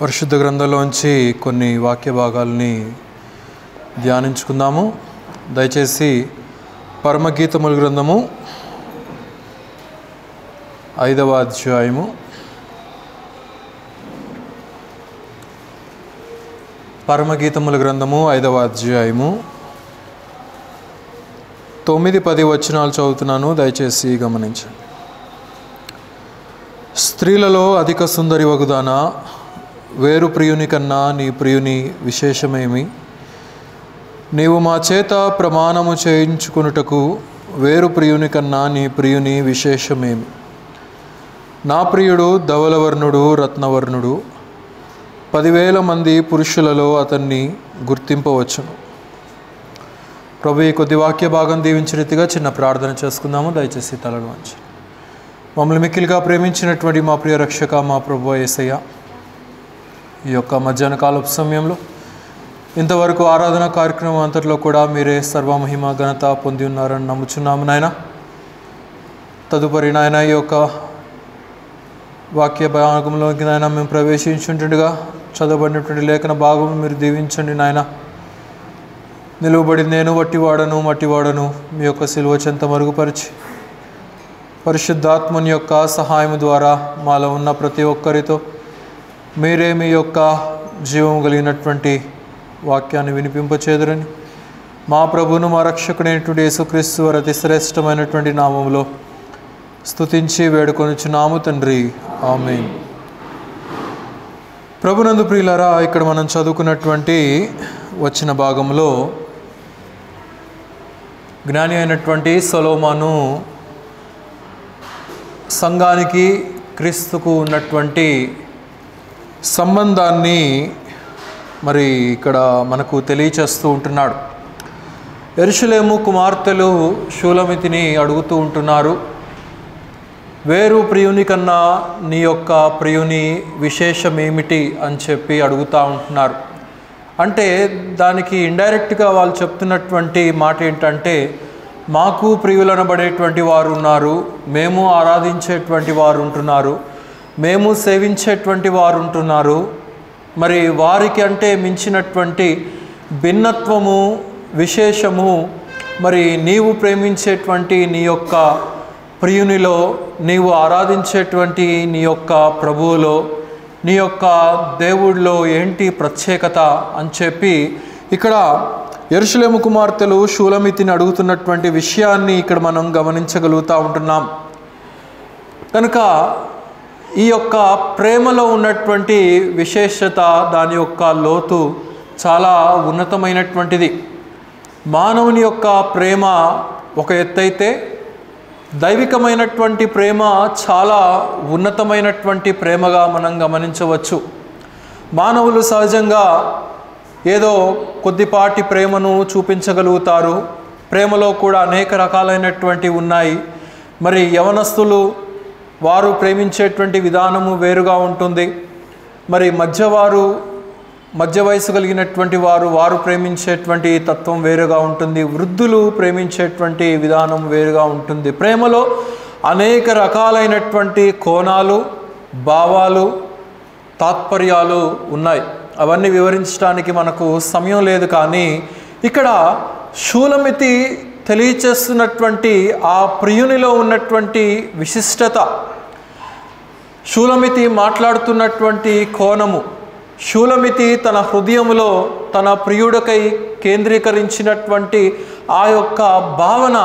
పరిశుద్ధ గ్రంథంలోంచి కొన్ని వాక్య భాగాల్ని ధ్యానించుకుందాము. దయచేసి పరమగీతముల గ్రంథము 5వ అధ్యాయము పరమగీతముల గ్రంథము 5వ అధ్యాయము 9-10 వచనాలు చదువుతున్నాను, దయచేసి గమనించండి. స్త్రీలలో అధిక సుందరి వగుదానా, వేరు ప్రియుని కన్నా నీ ప్రియుని విశేషమేమి? నీవు మా చేత ప్రమాణము చేయించుకొనుటకు వేరు ప్రియుని కన్నా నీ ప్రియుని విశేషమేమి? నా ప్రియుడు ధవలవర్ణుడు, రత్నవర్ణుడు, 10,000 మంది పురుషులలో అతన్ని గుర్తింపవచ్చును. ప్రభు ఈ కొద్ది వాక్య భాగం దీవించిన రీతిగా చిన్న ప్రార్థన చేసుకుందాము. దయచేసి తలలు వంచి మమ్మల్ని మిక్కిలిగా ప్రేమించినటువంటి మా ప్రియ రక్షక, మా ప్రభు యేసయ్య, ఈ యొక్క మధ్యాహ్న కాలపు సమయంలో ఇంతవరకు ఆరాధన కార్యక్రమం అంతట్లో కూడా మీరే సర్వమహిమ ఘనత పొంది ఉన్నారని నమ్ముచున్నాము నాయన. తదుపరి నాయన ఈ యొక్క వాక్య భాగంలోకి నాయన మేము ప్రవేశించుంటుండగా చదవబడినటువంటి లేఖన భాగం మీరు దీవించండి నాయన. నిలువబడి నేను మట్టివాడను మీ యొక్క సిలువ చెంత మరుగుపరిచి పరిశుద్ధాత్మని యొక్క సహాయం ద్వారా మాలో ఉన్న ప్రతి ఒక్కరితో మీరే మీ యొక్క జీవం కలిగినటువంటి వాక్యాన్ని వినిపింపచేదురని మా ప్రభువును మా రక్షకుడైనటువంటి యేసుక్రీస్తు వారి అతి శ్రేష్టమైనటువంటి నామములో స్తుతించి వేడుకొనుచున్నాము తండ్రి, ఆమేన్. ప్రభునందు ప్రియులారా, ఇక్కడ మనం చదువుకున్నటువంటి వచ్చిన భాగంలో జ్ఞాని అయినటువంటి సొలొమోను సంఘానికి క్రీస్తుకు ఉన్నటువంటి సంబంధాన్ని మరి ఇక్కడ మనకు తెలియచేస్తూ ఉంటున్నాడు. యెరూషలేము కుమార్తెలు షూలమితిని అడుగుతూ ఉంటున్నారు, వేరు ప్రియుని కన్నా నీ యొక్క ప్రియుని విశేషం ఏమిటి అని చెప్పి అడుగుతూ ఉంటున్నారు. అంటే దానికి ఇండైరెక్ట్గా వాళ్ళు చెప్తున్నటువంటి మాట ఏంటంటే, మాకు ప్రియులనబడేటువంటి వారు ఉన్నారు, మేము ఆరాధించేటువంటి వారు ఉంటున్నారు, మేము సేవించేటువంటి వారు ఉంటున్నారు, మరి వారికి అంటే మించినటువంటి భిన్నత్వము విశేషము మరి నీవు ప్రేమించేటువంటి నీ యొక్క ప్రియునిలో, నీవు ఆరాధించేటువంటి నీ యొక్క ప్రభువులో, నీ యొక్క దేవుడిలో ఏంటి ప్రత్యేకత అని చెప్పి ఇక్కడ యెరూషలేము కుమార్తెలు షూలమితిని అడుగుతున్నటువంటి విషయాన్ని ఇక్కడ మనం గమనించగలుగుతూ ఉంటున్నాం. కనుక ఈ యొక్క ప్రేమలో ఉన్నటువంటి విశేషత, దాని యొక్క లోతు చాలా ఉన్నతమైనటువంటిది. మానవుని యొక్క ప్రేమ ఒక ఎత్తైతే దైవికమైనటువంటి ప్రేమ చాలా ఉన్నతమైనటువంటి ప్రేమగా మనం గమనించవచ్చు. మానవులు సహజంగా ఏదో కొద్దిపాటి ప్రేమను చూపించగలుగుతారు. ప్రేమలో కూడా అనేక రకాలైనటువంటి ఉన్నాయి. మరి యవనస్తులు వారు ప్రేమించేటువంటి విధానము వేరుగా ఉంటుంది. మరి మధ్య వయసు కలిగినటువంటి వారు ప్రేమించేటువంటి తత్వం వేరుగా ఉంటుంది. వృద్ధులు ప్రేమించేటువంటి విధానం వేరుగా ఉంటుంది. ప్రేమలో అనేక రకాలైనటువంటి కోణాలు, భావాలు, తాత్పర్యాలు ఉన్నాయి. అవన్నీ వివరించడానికి మనకు సమయం లేదు. కానీ ఇక్కడ షూలమితి తెలియచేస్తున్నటువంటి ఆ ప్రియునిలో ఉన్నటువంటి విశిష్టత, షూలమితి మాట్లాడుతున్నటువంటి కోణము, షూలమితి తన హృదయములో తన ప్రియుడికై కేంద్రీకరించినటువంటి ఆ యొక్క భావన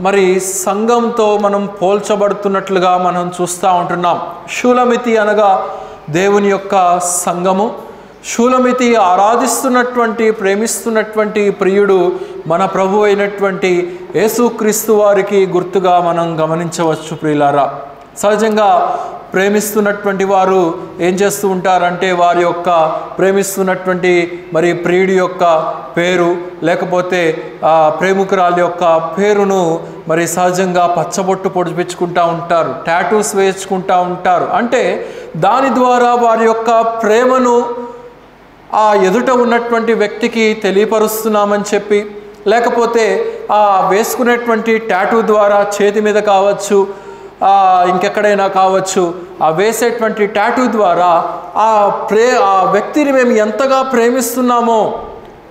మరి సంఘంతో మనం పోల్చబడుతున్నట్లుగా మనం చూస్తూ ఉంటున్నాం. షూలమితి అనగా దేవుని యొక్క సంఘము. షూలమితి ఆరాధిస్తున్నటువంటి, ప్రేమిస్తున్నటువంటి ప్రియుడు మన ప్రభు అయినటువంటి యేసుక్రీస్తు వారికి గుర్తుగా మనం గమనించవచ్చు. ప్రియులారా, సహజంగా ప్రేమిస్తున్నటువంటి వారు ఏం చేస్తూ ఉంటారంటే, వారి యొక్క ప్రేమిస్తున్నటువంటి మరి ప్రియుడి యొక్క పేరు లేకపోతే ప్రేమికురాలి యొక్క పేరును మరి సహజంగా పచ్చబొట్టు పొడిపించుకుంటూ ఉంటారు, టాటూస్ వేసుకుంటూ ఉంటారు. అంటే దాని ద్వారా వారి యొక్క ప్రేమను ఆ ఎదుట ఉన్నటువంటి వ్యక్తికి తెలియపరుస్తున్నామని చెప్పి, లేకపోతే ఆ వేసుకునేటువంటి టాటూ ద్వారా చేతి మీద కావచ్చు, ఇంకెక్కడైనా కావచ్చు, ఆ వేసేటువంటి టాటూ ద్వారా ఆ వ్యక్తిని మేము ఎంతగా ప్రేమిస్తున్నామో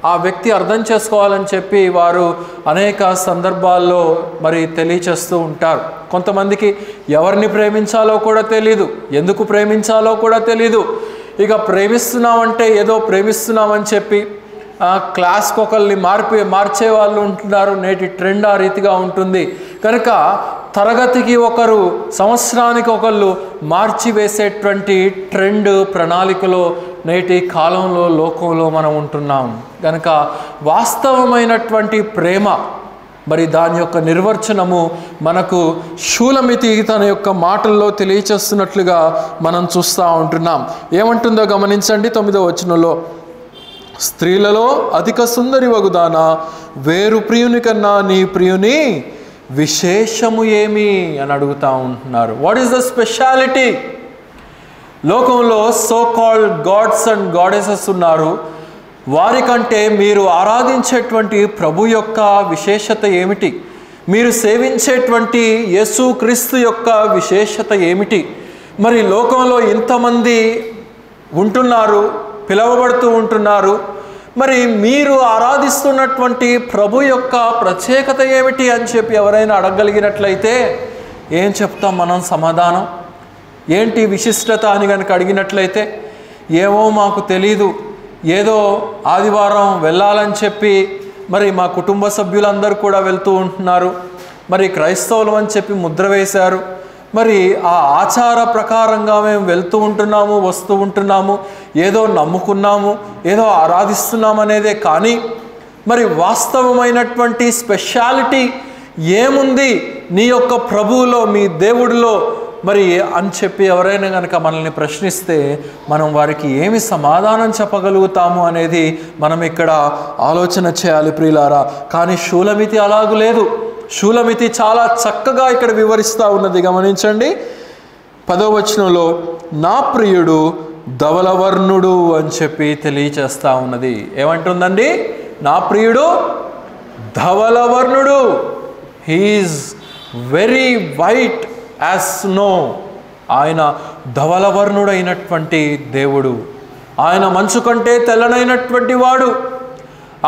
ఆ వ్యక్తి అర్థం చేసుకోవాలని చెప్పి వారు అనేక సందర్భాల్లో మరి తెలియచేస్తూ ఉంటారు. కొంతమందికి ఎవరిని ప్రేమించాలో కూడా తెలీదు, ఎందుకు ప్రేమించాలో కూడా తెలీదు. ఇక ప్రేమిస్తున్నామంటే ఏదో ప్రేమిస్తున్నామని చెప్పి క్లాస్కి ఒకరిని మార్చే వాళ్ళు ఉంటున్నారు. నేటి ట్రెండ్ ఆ రీతిగా ఉంటుంది కనుక తరగతికి ఒకరు, సంవత్సరానికి ఒకళ్ళు మార్చి వేసేటువంటి ట్రెండ్ ప్రణాళికలో నేటి కాలంలో, లోకంలో మనం ఉంటున్నాం. కనుక వాస్తవమైనటువంటి ప్రేమ మరి దాని యొక్క నిర్వచనము మనకు షూలమితి తన యొక్క మాటల్లో తెలియచేస్తున్నట్లుగా మనం చూస్తూ ఉంటున్నాం. ఏమంటుందో గమనించండి. 9వ వచనంలో, స్త్రీలలో అధిక సుందరి వగుదానా, వేరు ప్రియుని కన్నా నీ ప్రియుని విశేషము ఏమి అని అడుగుతూ ఉంటున్నారు. What is the speciality? లోకంలో so called gods and goddesses ఉన్నారు. వారికంటే మీరు ఆరాధించేటువంటి ప్రభు యొక్క విశేషత ఏమిటి? మీరు సేవించేటువంటి యేసు క్రీస్తు యొక్క విశేషత ఏమిటి? మరి లోకంలో ఇంతమంది ఉంటున్నారు, పిలువబడుతూ ఉంటున్నారు. మరి మీరు ఆరాధిస్తున్నటువంటి ప్రభు యొక్క ప్రత్యేకత ఏమిటి అని చెప్పి ఎవరైనా అడగగలిగినట్లయితే ఏం చెప్తాం మనం సమాధానం? ఏంటి విశిష్టత అని కనుక అడిగినట్లయితే, ఏమో మాకు తెలీదు, ఏదో ఆదివారం వెళ్ళాలని చెప్పి మరి మా కుటుంబ సభ్యులందరూ కూడా వెళ్తూ ఉంటున్నారు, మరి క్రైస్తవులు అని చెప్పి ముద్ర వేశారు, మరి ఆ ఆచార ప్రకారంగా మేము వెళ్తూ ఉంటున్నాము, వస్తూ ఉంటున్నాము, ఏదో నమ్ముకున్నాము, ఏదో ఆరాధిస్తున్నాము అనేదే. కానీ మరి వాస్తవమైనటువంటి స్పెషాలిటీ ఏముంది నీ యొక్క ప్రభువులో, మీ దేవుడిలో మరి అని చెప్పి ఎవరైనా కనుక మనల్ని ప్రశ్నిస్తే మనం వారికి ఏమి సమాధానం చెప్పగలుగుతాము అనేది మనం ఇక్కడ ఆలోచన చేయాలి ప్రియులారా. కానీ షూలమితి అలాగూ లేదు. షూలమితి చాలా చక్కగా ఇక్కడ వివరిస్తూ ఉన్నది. గమనించండి. 10వ వచనంలో, నా ప్రియుడు ధవలవర్ణుడు అని చెప్పి తెలియచేస్తూ ఉన్నది. ఏమంటుందండి? నా ప్రియుడు ధవలవర్ణుడు. He is very white as snow. ఆయన ధవలవర్ణుడైనటువంటి దేవుడు. ఆయన మంచు కంటే తెల్లనైనటువంటి వాడు.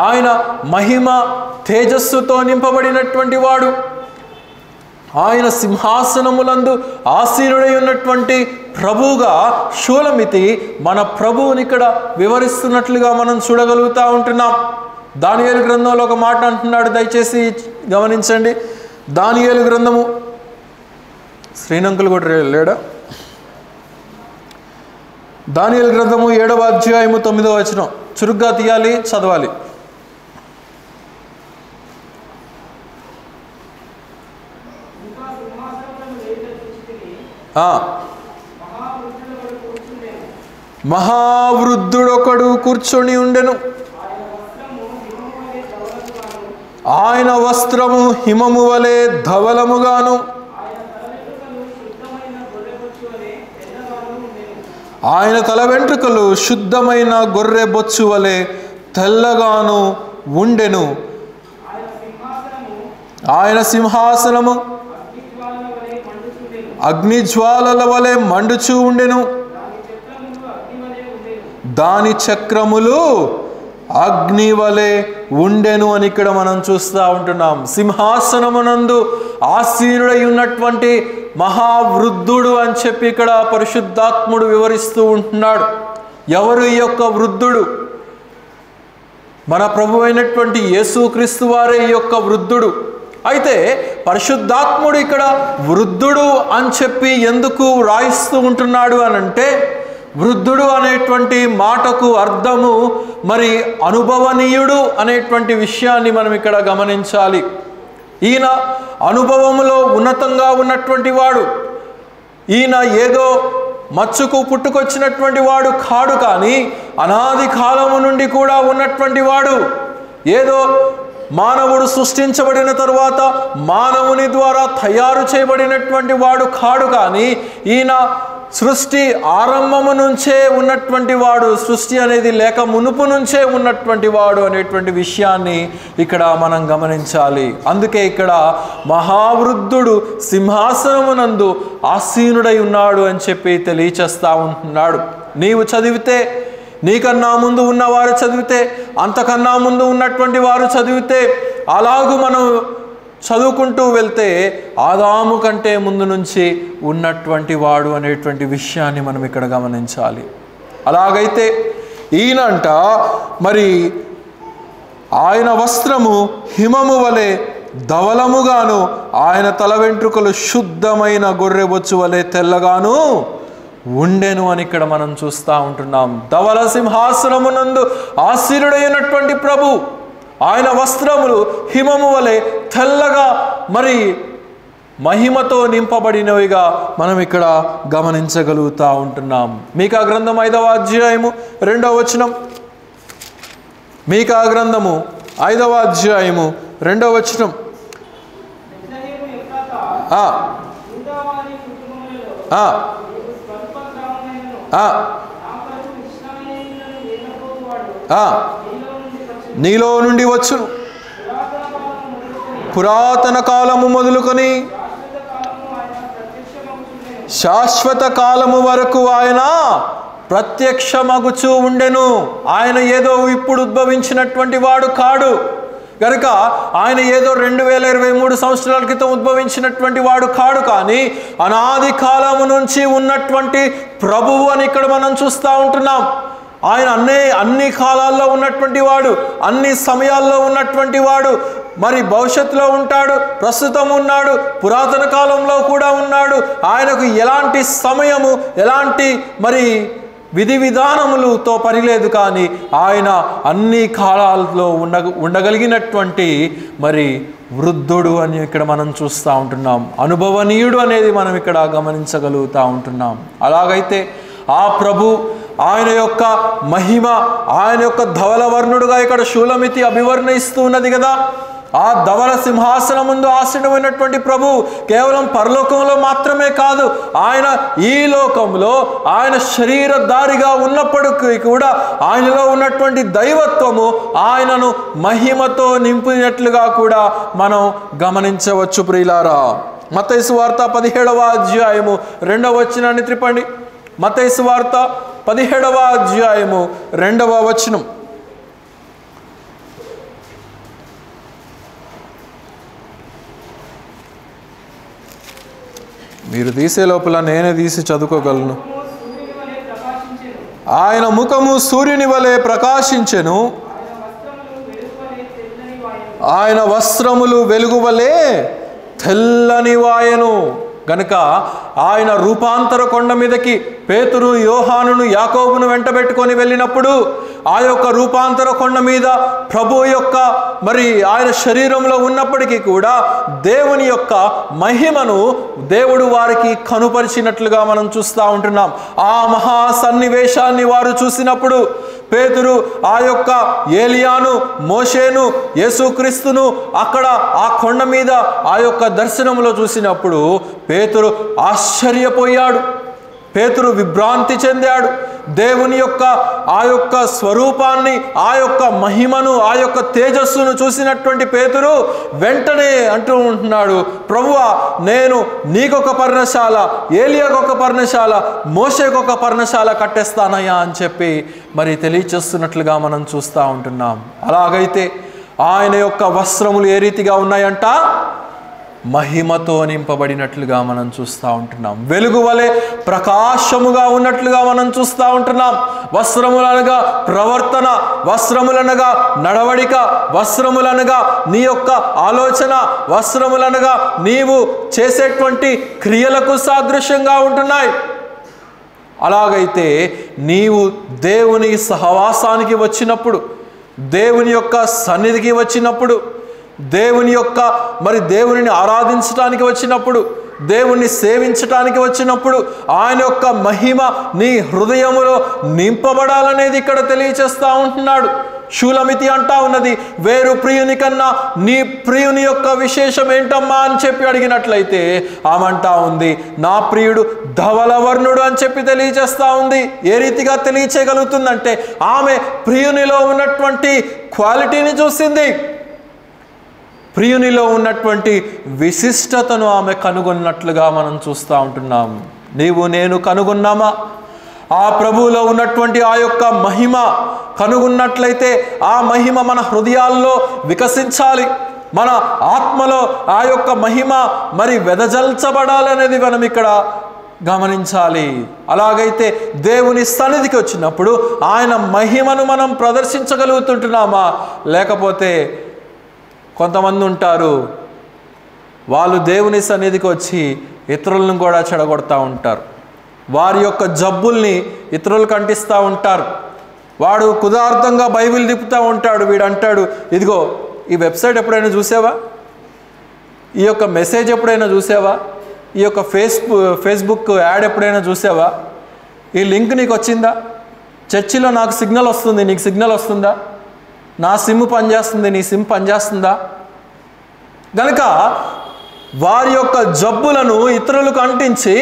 ఆయన మహిమ తేజస్సుతో నింపబడినటువంటి వాడు. ఆయన సింహాసనములందు ఆసీనుడై ఉన్నటువంటి ప్రభువుగా షూలమితి మన ప్రభువుని ఇక్కడ వివరిస్తున్నట్లుగా మనం చూడగలుగుతూ ఉంటున్నాం. దానియేలు గ్రంథంలో ఒక మాట అంటున్నాడు, దయచేసి గమనించండి. దానియేలు గ్రంథము, శ్రీనంకులు కూడా లేడా? దానియేలు గ్రంథము 7వ అధ్యాయము 9వ వచనం. చురుగ్గా తీయాలి, చదవాలి. మహావృద్ధుడొకడు కూర్చొని ఉండెను. ఆయన వస్త్రము హిమము వలె ధవలముగాను, ఆయన తల వెంట్రుకలు శుద్ధమైన గొర్రె బొచ్చు వలె తెల్లగాను ఉండెను. ఆయన సింహాసనము అగ్నిజ్వాలల వలె మండుచూ ఉండెను. దాని చక్రములు అగ్ని వలె ఉండెను అని ఇక్కడ మనం చూస్తూ ఉంటున్నాం. సింహాసనమునందు ఆసీనుడై ఉన్నటువంటి మహావృద్ధుడు అని చెప్పి ఇక్కడ పరిశుద్ధాత్ముడు వివరిస్తూ ఉంటున్నాడు. ఎవరు ఈ యొక్క వృద్ధుడు? మన ప్రభు అయినటువంటి యేసుక్రీస్తు వారే ఈ యొక్క వృద్ధుడు. అయితే పరిశుద్ధాత్ముడు ఇక్కడ వృద్ధుడు అని చెప్పి ఎందుకు రాయిస్తూ ఉంటున్నాడు అని అంటే, వృద్ధుడు అనేటువంటి మాటకు అర్థము మరి అనుభవనీయుడు అనేటువంటి విషయాన్ని మనం ఇక్కడ గమనించాలి. ఈయన అనుభవములో ఉన్నతంగా ఉన్నటువంటి వాడు. ఈయన ఏదో మచ్చుకు పుట్టుకొచ్చినటువంటి వాడు కాడు, కానీ అనాది కాలము నుండి కూడా ఉన్నటువంటి వాడు. ఏదో మానవుడు సృష్టించబడిన తరువాత మానవుని ద్వారా తయారు చేయబడినటువంటి వాడు కాడు, కానీ ఈయన సృష్టి ఆరంభము నుంచే ఉన్నటువంటి వాడు, సృష్టి అనేది లేక మునుపు నుంచే ఉన్నటువంటి వాడు అనేటువంటి విషయాన్ని ఇక్కడ మనం గమనించాలి. అందుకే ఇక్కడ మహావృద్ధుడు సింహాసనమునందు ఆసీనుడై ఉన్నాడు అని చెప్పి తెలియచేస్తూ ఉంటున్నాడు. నీవు చదివితే, నీకన్నా ముందు ఉన్నవారు చదివితే, అంతకన్నా ముందు ఉన్నటువంటి వారు చదివితే, అలాగూ మనం చదువుకుంటూ వెళ్తే ఆదాము కంటే ముందు నుంచి ఉన్నటువంటి వాడు అనేటువంటి విషయాన్ని మనం ఇక్కడ గమనించాలి. అలాగైతే ఈయనంట మరి ఆయన వస్త్రము హిమము వలె ధవలముగాను, ఆయన తల వెంట్రుకలు శుద్ధమైన గొర్రెబొచ్చు వలె తెల్లగాను ఉండెను అని ఇక్కడ మనం చూస్తూ ఉంటున్నాం. ధవల సింహాసనమునందు ఆసీనుడైనటువంటి ప్రభు, ఆయన వస్త్రములు హిమము వలె తెల్లగా మరి మహిమతో నింపబడినవిగా మనం ఇక్కడ గమనించగలుగుతూ ఉంటున్నాం. మీకా గ్రంథం 5వ అధ్యాయము 2వ వచనం. మీకా గ్రంథము 5వ అధ్యాయము 2వ వచనం. నీలో నుండి వచ్చును, పురాతన కాలము మొదలుకొని శాశ్వత కాలము వరకు ఆయన ప్రత్యక్షమగుచూ ఉండెను. ఆయన ఏదో ఇప్పుడు ఉద్భవించినటువంటి వాడు కాడు గనుక, ఆయన ఏదో 2023 సంవత్సరాల క్రితం ఉద్భవించినటువంటి వాడు కాడు, కానీ అనాది కాలము నుంచి ఉన్నటువంటి ప్రభువు అని ఇక్కడ మనం చూస్తూ ఉంటున్నాం. ఆయన అన్ని కాలాల్లో ఉన్నటువంటి వాడు, అన్ని సమయాల్లో ఉన్నటువంటి వాడు, మరి భవిష్యత్తులో ఉంటాడు, ప్రస్తుతం ఉన్నాడు, పురాతన కాలంలో కూడా ఉన్నాడు. ఆయనకు ఎలాంటి సమయము, ఎలాంటి మరి విధి విధానములతో పనిలేదు, కానీ ఆయన అన్ని కాలాల్లో ఉండగలిగినటువంటి మరి వృద్ధుడు అని ఇక్కడ మనం చూస్తూ ఉంటున్నాం. అనుభవనీయుడు అనేది మనం ఇక్కడ గమనించగలుగుతూ ఉంటున్నాం. అలాగైతే ఆ ప్రభు, ఆయన యొక్క మహిమ, ఆయన యొక్క ధవల వర్ణుడుగా ఇక్కడ షూలమితి అభివర్ణిస్తూ ఉన్నది కదా. ఆ ధవల సింహాసనం ముందు ఆసీనుడైనటువంటి ప్రభు కేవలం పరలోకంలో మాత్రమే కాదు, ఆయన ఈ లోకంలో ఆయన శరీరధారిగా ఉన్నప్పటికీ కూడా ఆయనలో ఉన్నటువంటి దైవత్వము ఆయనను మహిమతో నింపినట్లుగా కూడా మనం గమనించవచ్చు. ప్రియులారా, మత్తయి సువార్త 17వ అధ్యాయము 2వ వచనాన్ని త్రిపండి. మత్తయి సువార్త 17వ అధ్యాయము 2వ వచనం. మీరు తీసే లోపల నేనే తీసి చదువుకోగలను. ఆయన ముఖము సూర్యుని వలె ప్రకాశించెను, ఆయన వస్త్రములు వెలుగు వలె తెల్లని వాయెను. గనుక ఆయన రూపాంతర కొండ మీదకి పేతురు, యోహానును, యాకోబును వెంటబెట్టుకొని వెళ్ళినప్పుడు ఆ యొక్క రూపాంతర కొండ మీద ప్రభు యొక్క మరి ఆయన శరీరంలో ఉన్నప్పటికీ కూడా దేవుని యొక్క మహిమను దేవుడు వారికి కనుపరిచినట్లుగా మనం చూస్తూ ఉంటున్నాం. ఆ మహా సన్నివేశాన్ని వారు చూసినప్పుడు పేతురు ఆ యొక్క ఏలియాను, మోషేను, యేసుక్రీస్తును అక్కడ ఆ కొండ మీద ఆ యొక్క దర్శనంలో చూసినప్పుడు పేతురు ఆశ్చర్యపోయాడు, పేతురు విభ్రాంతి చెందాడు. దేవుని యొక్క ఆ యొక్క స్వరూపాన్ని, ఆ యొక్క మహిమను, ఆ యొక్క తేజస్సును చూసినటువంటి పేతురు వెంటనే అంటూ ఉంటున్నాడు, ప్రభువా, నేను నీకొక పర్ణశాల, ఏలియాకొక పర్ణశాల, మోషేకొక పర్ణశాల కట్టేస్తానయ్యా అని చెప్పి మరి తెలియచేస్తున్నట్లుగా మనం చూస్తూ ఉంటున్నాం. అలాగైతే ఆయన యొక్క వస్త్రములు ఏ రీతిగా ఉన్నాయంట? మహిమతో నింపబడినట్లుగా మనం చూస్తూ ఉంటున్నాం. వెలుగు వలె ప్రకాశముగా ఉన్నట్లుగా మనం చూస్తూ ఉంటున్నాం. వస్త్రములనగా ప్రవర్తన, వస్త్రములనగా నడవడిక, వస్త్రములనగా నీ యొక్క ఆలోచన, వస్త్రములనగా నీవు చేసేటువంటి క్రియలకు సాదృశ్యంగా ఉంటున్నాయి. అలాగైతే నీవు దేవుని సహవాసానికి వచ్చినప్పుడు, దేవుని యొక్క సన్నిధికి వచ్చినప్పుడు, దేవుని యొక్క మరి దేవునిని ఆరాధించడానికి వచ్చినప్పుడు, దేవుణ్ణి సేవించడానికి వచ్చినప్పుడు ఆయన యొక్క మహిమ నీ హృదయములో నింపబడాలనేది ఇక్కడ తెలియచేస్తూ ఉంటున్నాడు. షూలమితి అంటా ఉన్నది, వేరు ప్రియుని కన్నా నీ ప్రియుని యొక్క విశేషం ఏంటమ్మా అని చెప్పి అడిగినట్లయితే ఆమె అంటా ఉంది, నా ప్రియుడు ధవలవర్ణుడు అని చెప్పి తెలియజేస్తూ ఉంది. ఏ రీతిగా తెలియచేయగలుగుతుందంటే ఆమె ప్రియునిలో ఉన్నటువంటి క్వాలిటీని చూసింది, ప్రియునిలో ఉన్నటువంటి విశిష్టతను ఆమె కనుగొన్నట్లుగా మనం చూస్తూ ఉంటున్నాం. నీవు నేను కనుగొన్నామా? ఆ ప్రభువులో ఉన్నటువంటి ఆ యొక్క మహిమ కనుగొన్నట్లయితే ఆ మహిమ మన హృదయాల్లో వికసించాలి, మన ఆత్మలో ఆ యొక్క మహిమ మరి వెదజల్చబడాలనేది మనం ఇక్కడ గమనించాలి. అలాగైతే దేవుని సన్నిధికి వచ్చినప్పుడు ఆయన మహిమను మనం ప్రదర్శించగలుగుతుంటున్నామా? లేకపోతే కొంతమంది ఉంటారు, వాళ్ళు దేవుని సన్నిధికి వచ్చి ఇతరులను కూడా చెడగొడతా ఉంటారు, వారి యొక్క జబ్బుల్ని ఇతరులకు అంటిస్తూ ఉంటారు. వాడు కుదార్థంగా బైబిల్ తిప్పుతూ ఉంటాడు, వీడు అంటాడు, ఇదిగో ఈ వెబ్సైట్ ఎప్పుడైనా చూసావా, ఈ యొక్క మెసేజ్ ఎప్పుడైనా చూసావా, ఈ యొక్క ఫేస్బుక్ యాడ్ ఎప్పుడైనా చూసావా, ఈ లింక్ నీకు వచ్చిందా, చర్చిలో నాకు సిగ్నల్ వస్తుంది, నీకు సిగ్నల్ వస్తుందా, నా సిమ్ పనిచేస్తుంది, నీ సిమ్ పనిచేస్తుందా? కనుక వారి యొక్క జబ్బులను ఇతరులకు అంటించి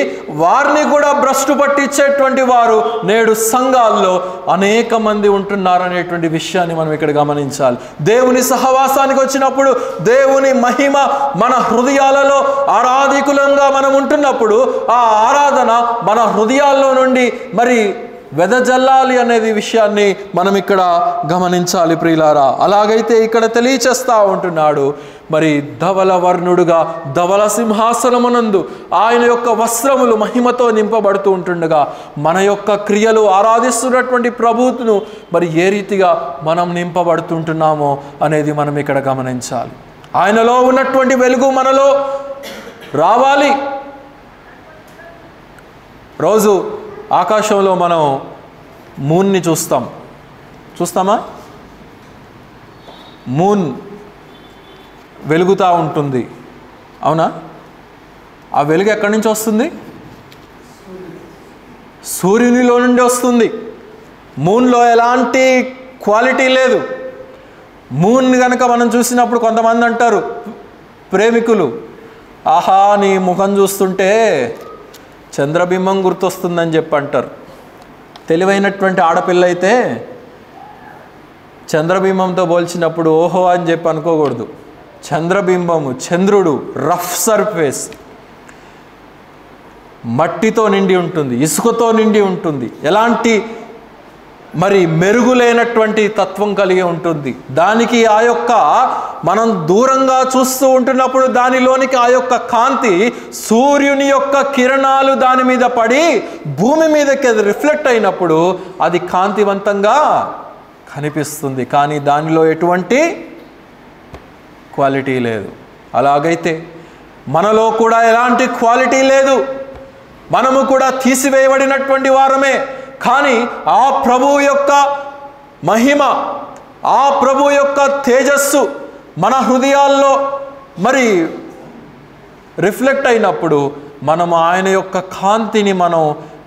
వారిని కూడా భ్రష్టు పట్టించేటువంటి వారు నేడు సంఘాల్లో అనేక మంది ఉంటున్నారనేటువంటి విషయాన్ని మనం ఇక్కడ గమనించాలి. దేవుని సహవాసానికి వచ్చినప్పుడు దేవుని మహిమ మన హృదయాలలో ఆరాధికులంగా మనం ఉంటున్నప్పుడు ఆ ఆరాధన మన హృదయాల్లో నుండి మరి వెదజల్లాలి అనేది విషయాన్ని మనం ఇక్కడ గమనించాలి ప్రియులారా. అలాగైతే ఇక్కడ తెలియచేస్తూ ఉంటున్నాడు, మరి ధవల వర్ణుడుగా ధవల సింహాసనమునందు ఆయన యొక్క వస్త్రములు మహిమతో నింపబడుతూ ఉంటుండగా మన యొక్క క్రియలు ఆరాధిస్తున్నటువంటి ప్రభువును మరి ఏ రీతిగా మనం నింపబడుతుంటున్నామో అనేది మనం ఇక్కడ గమనించాలి. ఆయనలో ఉన్నటువంటి వెలుగు మనలో రావాలి. రోజు ఆకాశంలో మనం మూన్ని చూస్తామా? మూన్ వెలుగుతూ ఉంటుంది, అవునా? ఆ వెలుగు ఎక్కడి నుంచి వస్తుంది? సూర్యునిలో నుండి వస్తుంది. మూన్లో ఎలాంటి క్వాలిటీ లేదు. మూన్ కనుక మనం చూసినప్పుడు కొంతమంది అంటారు ప్రేమికులు, ఆహా నీ ముఖం చూస్తుంటే చంద్రబింబం గుర్తొస్తుందని చెప్పి అంటారు. తెలివైనటువంటి ఆడపిల్ల అయితే చంద్రబింబంతో పోల్చినప్పుడు ఓహో అని చెప్పి అనుకోకూడదు. చంద్రబింబము, చంద్రుడు రఫ్ సర్ఫేస్, మట్టితో నిండి ఉంటుంది, ఇసుకతో నిండి ఉంటుంది, ఎలాంటి మరి మెరుగులేనటువంటి తత్వం కలిగి ఉంటుంది. దానికి ఆ యొక్క మనం దూరంగా చూస్తూ ఉంటున్నప్పుడు దానిలోనికి ఆ యొక్క కాంతి సూర్యుని యొక్క కిరణాలు దాని మీద పడి భూమి మీదకి అది రిఫ్లెక్ట్ అయినప్పుడు అది కాంతివంతంగా కనిపిస్తుంది, కానీ దానిలో ఎటువంటి క్వాలిటీ లేదు. అలాగైతే మనలో కూడా ఎలాంటి క్వాలిటీ లేదు, మనము కూడా తీసివేయబడినటువంటి వారమే. కానీ ఆ ప్రభువు యొక్క మహిమ, ఆ ప్రభువు యొక్క తేజస్సు మన హృదయాల్లో మరి రిఫ్లెక్ట్ అయినప్పుడు మనము ఆయన యొక్క కాంతిని మనం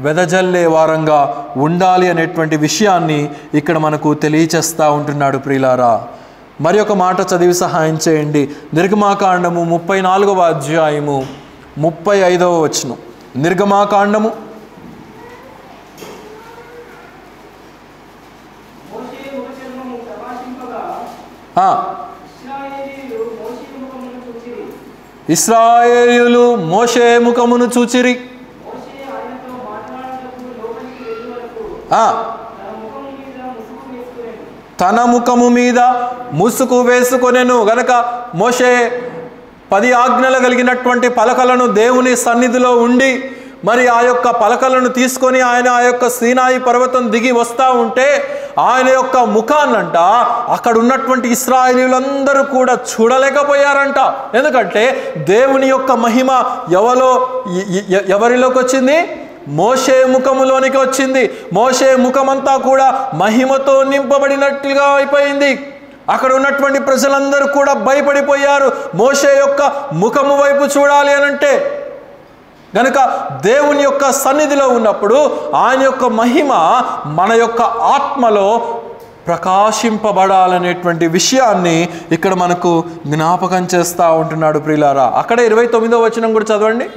వెదజల్లే వారంగా ఉండాలి అనేటువంటి విషయాన్ని ఇక్కడ మనకు తెలియచేస్తూ ఉంటున్నాడు ప్రియులారా. మరి ఒక మాట చదివి సహాయం చేయండి. నిర్గమాకాండము 34వ అధ్యాయము 35వ వచనం. నిర్గమాకాండము ఇశ్రాయేలీయులు మోషే ముఖమును చూచిరి. తన ముఖము మీద ముసుగు వేసుకొనెను. గనక మోషే 10 ఆజ్ఞలు కలిగినటువంటి పలకలను దేవుని సన్నిధిలో ఉండి మరి ఆ యొక్క పలకలను తీసుకొని ఆయన ఆ యొక్క సీనాయి పర్వతం దిగి వస్తూ ఉంటే ఆయన యొక్క ముఖాన్నంట అక్కడ ఉన్నటువంటి ఇశ్రాయేలీయులందరూ కూడా చూడలేకపోయారంట. ఎందుకంటే దేవుని యొక్క మహిమ ఎవరిలోకి వచ్చింది? మోషే ముఖములోనికి వచ్చింది. మోషే ముఖమంతా కూడా మహిమతో నింపబడినట్లుగా అయిపోయింది. అక్కడ ఉన్నటువంటి ప్రజలందరూ కూడా భయపడిపోయారు మోషే యొక్క ముఖము వైపు చూడాలి అనంటే. గనుక దేవుని యొక్క సన్నిధిలో ఉన్నప్పుడు ఆయన యొక్క మహిమ మన యొక్క ఆత్మలో ప్రకాశింపబడాలనేటువంటి విషయాన్ని ఇక్కడ మనకు జ్ఞాపకం చేస్తూ ఉంటున్నాడు ప్రియులారా. అక్కడ 29వ వచనం కూడా చదవండి.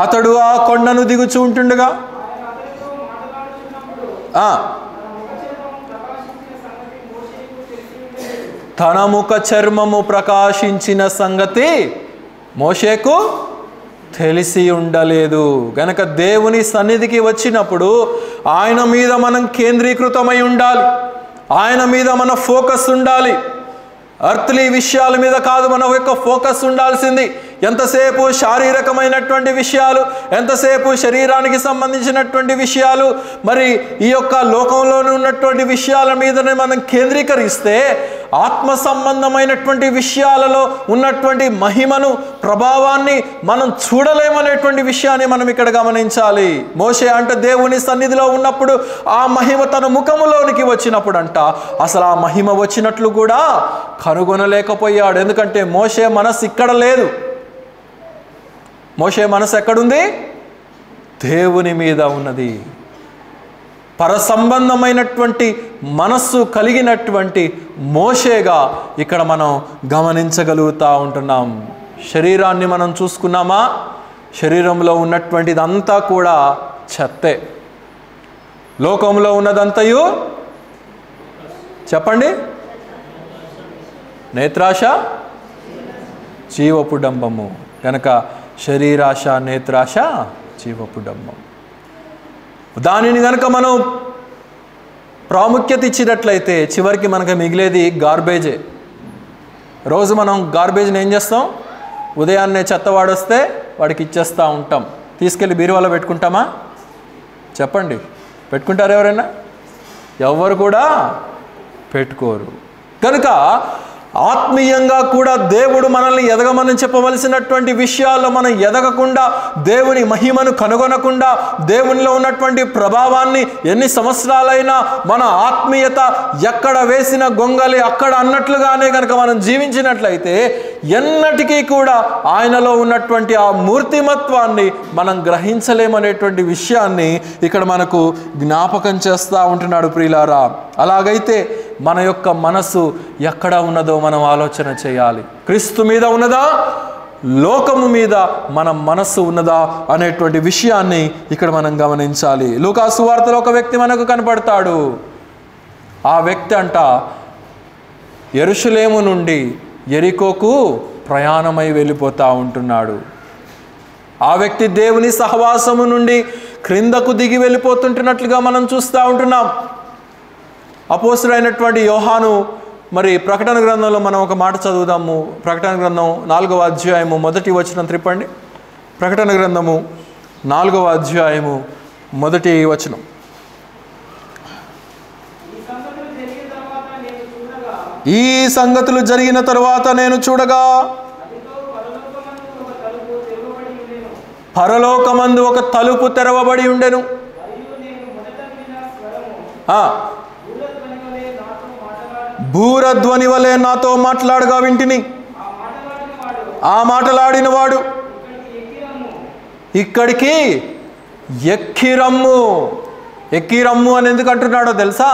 అతడు ఆ కొండను దిగుచూ ఉంటుండగా తన ముఖ చర్మము ప్రకాశించిన సంగతి మోషేకు తెలిసి ఉండలేదు. గనక దేవుని సన్నిధికి వచ్చినప్పుడు ఆయన మీద మనం కేంద్రీకృతమై ఉండాలి, ఆయన మీద మన ఫోకస్ ఉండాలి. అర్త్లీ విషయాల మీద కాదు మన యొక్క ఫోకస్ ఉండాల్సింది. ఎంతసేపు శారీరకమైనటువంటి విషయాలు, ఎంతసేపు శరీరానికి సంబంధించినటువంటి విషయాలు, మరి ఈ యొక్క లోకంలోనే ఉన్నటువంటి విషయాల మీదనే మనం కేంద్రీకరిస్తే ఆత్మ సంబంధమైనటువంటి విషయాలలో ఉన్నటువంటి మహిమను, ప్రభావాన్ని మనం చూడలేమనేటువంటి విషయాన్ని మనం ఇక్కడ గమనించాలి. మోషే అంటే దేవుని సన్నిధిలో ఉన్నప్పుడు ఆ మహిమ తన ముఖములోనికి వచ్చినప్పుడు అంట అసలు ఆ మహిమ వచ్చినట్లు కూడా కనుగొనలేకపోయాడు. ఎందుకంటే మోషే మనసు ఇక్కడ లేదు. మోషే మనసు ఎక్కడుంది? దేవుని మీద ఉన్నది. పరసంబంధమైనటువంటి మనస్సు కలిగినటువంటి మోషేగా ఇక్కడ మనం గమనించగలుగుతూ ఉంటున్నాం. శరీరాన్ని మనం చూసుకున్నామా? శరీరంలో ఉన్నటువంటిదంతా కూడా చెత్తే. లోకంలో ఉన్నదంతయు చెప్పండి. నేత్రాశ, జీవపు డంబము. కనుక శరీరాశ, నేత్రాశ, జీవపు డంబం. దానిని కనుక మనం ప్రాముఖ్యత ఇచ్చినట్లయితే చివరికి మనకు మిగిలేది గార్బేజే. రోజు మనం గార్బేజ్ని ఏం చేస్తాం? ఉదయాన్నే చెత్తవాడొస్తే వాడికి ఇచ్చేస్తూ ఉంటాం. తీసుకెళ్ళి బీరువాలో పెట్టుకుంటామా? చెప్పండి, పెట్టుకుంటారు ఎవరైనా? ఎవరు కూడా పెట్టుకోరు. కనుక ఆత్మీయంగా కూడా దేవుడు మనల్ని ఎదగమని చెప్పవలసినటువంటి విషయాల్లో మనం ఎదగకుండా, దేవుని మహిమను కనుగొనకుండా, దేవునిలో ఉన్నటువంటి ప్రభావాన్ని ఎన్ని సంవత్సరాలైనా మన ఆత్మీయత ఎక్కడ వేసిన గొంగలి అక్కడ అన్నట్లుగానే కనుక మనం జీవించినట్లయితే ఎన్నటికీ కూడా ఆయనలో ఉన్నటువంటి ఆ మూర్తిమత్వాన్ని మనం గ్రహించలేమనేటువంటి విషయాన్ని ఇక్కడ మనకు జ్ఞాపకం చేస్తూ ఉంటున్నాడు ప్రియులారా. అలాగైతే మన యొక్క మనసు ఎక్కడ ఉన్నదో మనం ఆలోచన చేయాలి. క్రీస్తు మీద ఉన్నదా, లోకము మీద మన మనస్సు ఉన్నదా అనేటువంటి విషయాన్ని ఇక్కడ మనం గమనించాలి. లూకా సువార్తలో ఒక వ్యక్తి మనకు కనపడతాడు. ఆ వ్యక్తి అంట యెరూషలేము నుండి యెరికోకు ప్రయాణమై వెళ్ళిపోతూ ఉంటున్నాడు. ఆ వ్యక్తి దేవుని సహవాసము నుండి క్రిందకు దిగి వెళ్ళిపోతుంటున్నట్లుగా మనం చూస్తూ ఉంటున్నాం. అపోస్తలుడైనటువంటి యోహాను మరి ప్రకటన గ్రంథంలో మనం ఒక మాట చదువుదాము. ప్రకటన గ్రంథం 4వ అధ్యాయము 1వ వచనం త్రిప్పండి. ప్రకటన గ్రంథము 4వ అధ్యాయము 1వ వచనం. ఈ సంగతులు జరిగిన తరువాత నేను చూడగా పరలోకమందు ఒక తలుపు తెరవబడి ఉండెను. భూరధ్వని వలె నాతో మాట్లాడగా వింటిని. ఆ మాటలాడిన వాడు ఇక్కడికి ఎక్కిరమ్ము. ఎక్కిరమ్ము అని ఎందుకు అంటున్నాడో తెలుసా?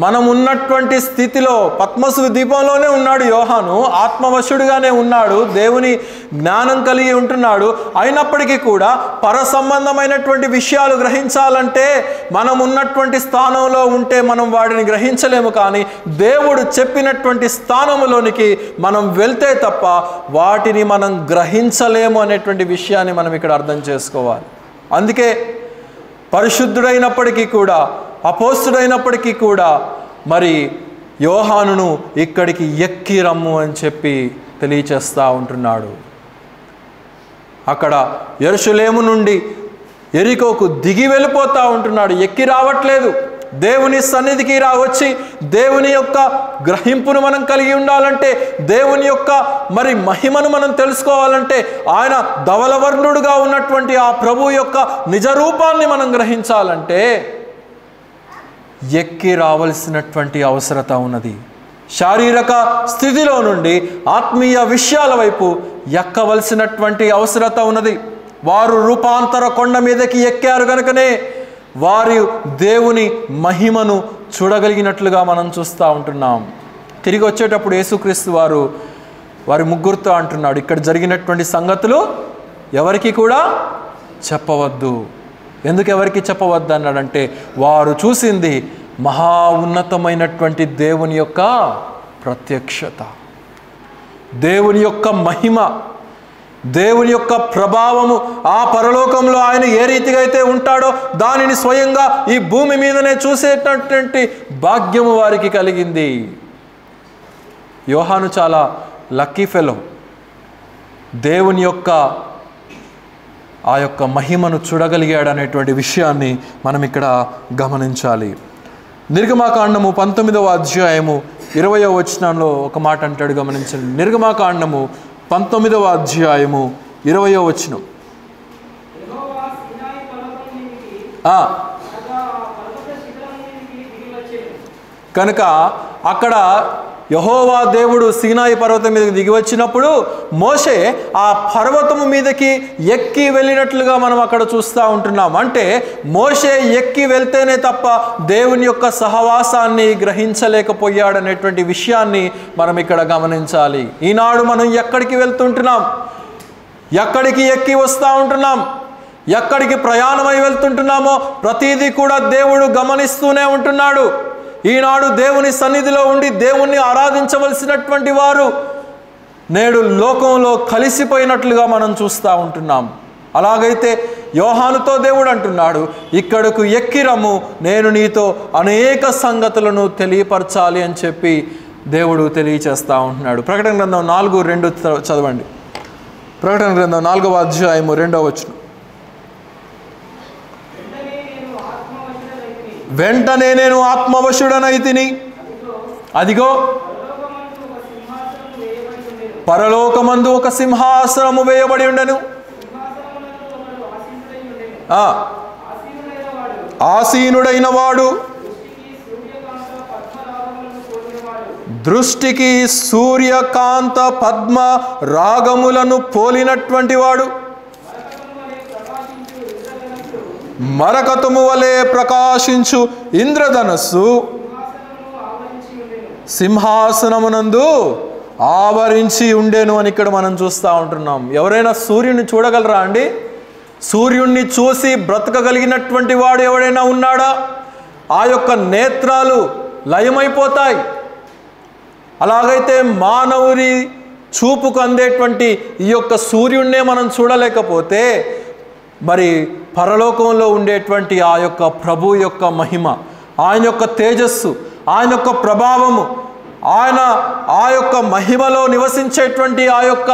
మనం ఉన్నటువంటి స్థితిలో పద్మసు ద్వీపంలోనే ఉన్నాడు యోహాను, ఆత్మవశుడుగానే ఉన్నాడు, దేవుని జ్ఞానం కలిగి ఉంటున్నాడు. అయినప్పటికీ కూడా పర సంబంధమైనటువంటి విషయాలు గ్రహించాలంటే మనం ఉన్నటువంటి స్థానంలో ఉంటే మనం వాటిని గ్రహించలేము. కానీ దేవుడు చెప్పినటువంటి స్థానంలోనికి మనం వెళ్తే తప్ప వాటిని మనం గ్రహించలేము అనేటువంటి విషయాన్ని మనం ఇక్కడ అర్థం చేసుకోవాలి. అందుకే పరిశుద్ధుడైనప్పటికీ కూడా, అపోస్తుడైనప్పటికీ కూడా మరి యోహానును ఇక్కడికి ఎక్కి రమ్ము అని చెప్పి తెలియచేస్తూ ఉంటున్నాడు. అక్కడ యెరూషలేము నుండి యెరికోకు దిగి వెళ్ళిపోతూ ఉంటున్నాడు, ఎక్కి రావట్లేదు. దేవుని సన్నిధికి వచ్చి దేవుని యొక్క గ్రహింపును మనం కలిగి ఉండాలంటే, దేవుని యొక్క మరి మహిమను మనం తెలుసుకోవాలంటే, ఆయన ధవలవర్ణుడుగా ఉన్నటువంటి ఆ ప్రభు యొక్క నిజరూపాన్ని మనం గ్రహించాలంటే ఎక్కి రావలసినటువంటి అవసరత ఉన్నది. శారీరక స్థితిలో నుండి ఆత్మీయ విషయాల వైపు ఎక్కవలసినటువంటి అవసరత ఉన్నది. వారు రూపాంతర కొండ మీదకి ఎక్కారు కనుకనే వారి దేవుని మహిమను చూడగలిగినట్లుగా మనం చూస్తూ ఉంటున్నాం. తిరిగి వచ్చేటప్పుడు యేసుక్రీస్తు వారి ముగ్గురితో అంటున్నాడు, ఇక్కడ జరిగినటువంటి సంగతులు ఎవరికి కూడా చెప్పవద్దు. ఎందుకు ఎవరికి చెప్పవద్దు అన్నాడంటే, వారు చూసింది మహా ఉన్నతమైనటువంటి దేవుని యొక్క ప్రత్యక్షత, దేవుని యొక్క మహిమ, దేవుని యొక్క ప్రభావము. ఆ పరలోకంలో ఆయన ఏ రీతిగా అయితే ఉంటాడో దానిని స్వయంగా ఈ భూమి మీదనే చూసేటటువంటి భాగ్యము వారికి కలిగింది. యోహాను చాలా లక్కీ ఫెలో. దేవుని యొక్క ఆ యొక్క మహిమను చూడగలిగాడు అనేటువంటి విషయాన్ని మనం ఇక్కడ గమనించాలి. నిర్గమాకాండము 19వ అధ్యాయము 20వ వచనంలో ఒక మాట అంటాడు, గమనించండి. నిర్గమాకాండము 19వ అధ్యాయము 20వ వచనం. కనుక అక్కడ యెహోవా దేవుడు సీనాయి పర్వతం మీదకి దిగి వచ్చినప్పుడు మోషే ఆ పర్వతము మీదకి ఎక్కి వెళ్ళినట్లుగా మనం అక్కడ చూస్తూ ఉంటున్నాం. అంటే మోషే ఎక్కి వెళ్తేనే తప్ప దేవుని యొక్క సహవాసాన్ని గ్రహించలేకపోయాడనేటువంటి విషయాన్ని మనం ఇక్కడ గమనించాలి. ఈనాడు మనం ఎక్కడికి వెళ్తుంటున్నాం, ఎక్కడికి ఎక్కి వస్తూ ఉంటున్నాం, ఎక్కడికి ప్రయాణమై వెళ్తుంటున్నామో ప్రతిదీ కూడా దేవుడు గమనిస్తూనే ఉంటున్నాడు. ఈనాడు దేవుని సన్నిధిలో ఉండి దేవుణ్ణి ఆరాధించవలసినటువంటి వారు నేడు లోకంలో కలిసిపోయినట్లుగా మనం చూస్తూ ఉంటున్నాం. అలాగైతే యోహానుతో దేవుడు అంటున్నాడు, ఇక్కడకు ఎక్కిరము, నేను నీతో అనేక సంగతులను తెలియపరచాలి అని చెప్పి దేవుడు తెలియచేస్తూ ఉంటున్నాడు. ప్రకటన గ్రంథం 4:2 చదవండి. ప్రకటన గ్రంథం 4వ అధ్యాయము 2వ వచనం. వెంటనే నేను ఆత్మవశుడనైతిని, అదిగో పరలోకమందు ఒక సింహాసనము వేయబడి ఉండెను, ఆసీనుడైన వాడు దృష్టికి సూర్యకాంత పద్మ రాగములను పోలినటువంటి వాడు, మరకతము వలె ప్రకాశించు ఇంద్రధనస్సు సింహాసనమునందు ఆవరించి ఉండేను అని ఇక్కడ మనం చూస్తూ ఉంటున్నాం. ఎవరైనా సూర్యుని చూడగలరా అండి? సూర్యుణ్ణి చూసి బ్రతకగలిగినటువంటి వాడు ఎవడైనా ఉన్నాడా? ఆ యొక్క నేత్రాలు లయమైపోతాయి. అలాగైతే మానవుని చూపుకు అందేటువంటి ఈ యొక్క సూర్యుణ్ణే మనం చూడలేకపోతే మరి పరలోకంలో ఉండేటువంటి ఆ యొక్క ప్రభు యొక్క మహిమ, ఆయన యొక్క తేజస్సు, ఆయన యొక్క ప్రభావము, ఆయన ఆ యొక్క మహిమలో నివసించేటువంటి ఆ యొక్క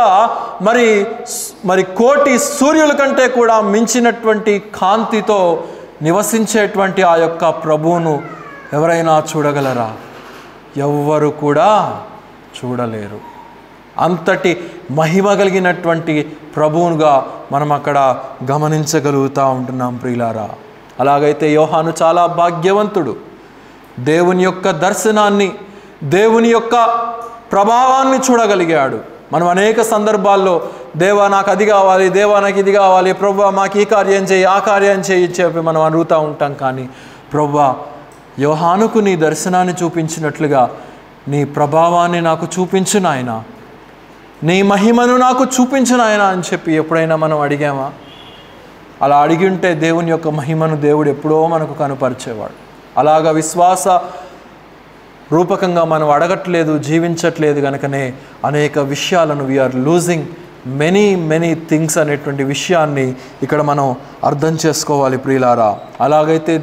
మరి కోటి సూర్యుల కంటే కూడా మించినటువంటి కాంతితో నివసించేటువంటి ఆ యొక్క ప్రభువును ఎవరైనా చూడగలరా? ఎవ్వరు కూడా చూడలేరు. అంతటి మహిమ కలిగినటువంటి ప్రభువుగా మనం అక్కడ గమనించగలుగుతూ ఉంటున్నాం ప్రియులారా. అలాగైతే యోహాను చాలా భాగ్యవంతుడు. దేవుని యొక్క దర్శనాన్ని, దేవుని యొక్క ప్రభావాన్ని చూడగలిగాడు. మనం అనేక సందర్భాల్లో దేవా నాకు అది కావాలి, దేవా నాకు ఇది కావాలి, ప్రభువా మాకు ఈ కార్యం చేయి, ఆ కార్యం చేయి చెప్పి మనం అడుగుతూ ఉంటాం. కానీ ప్రభువా యోహానుకు నీ దర్శనాన్ని చూపించినట్లుగా నీ ప్రభావాన్ని నాకు చూపించు నాయనా, నీ మహిమను నాకు చూపించు నాయనా అని చెప్పి ఎప్పుడైనా మనం అడిగామా? అలా అడిగి ఉంటే దేవుని యొక్క మహిమను దేవుడు ఎప్పుడో మనకు కనుపరిచేవాడు. అలాగా విశ్వాస రూపకంగా మనం అడగట్లేదు, జీవించట్లేదు కనుకనే అనేక విషయాలను వీఆర్ లూజింగ్ మెనీ థింగ్స్ అనేటువంటి విషయాన్ని ఇక్కడ మనం అర్థం చేసుకోవాలి ప్రియులారా. అలాగైతే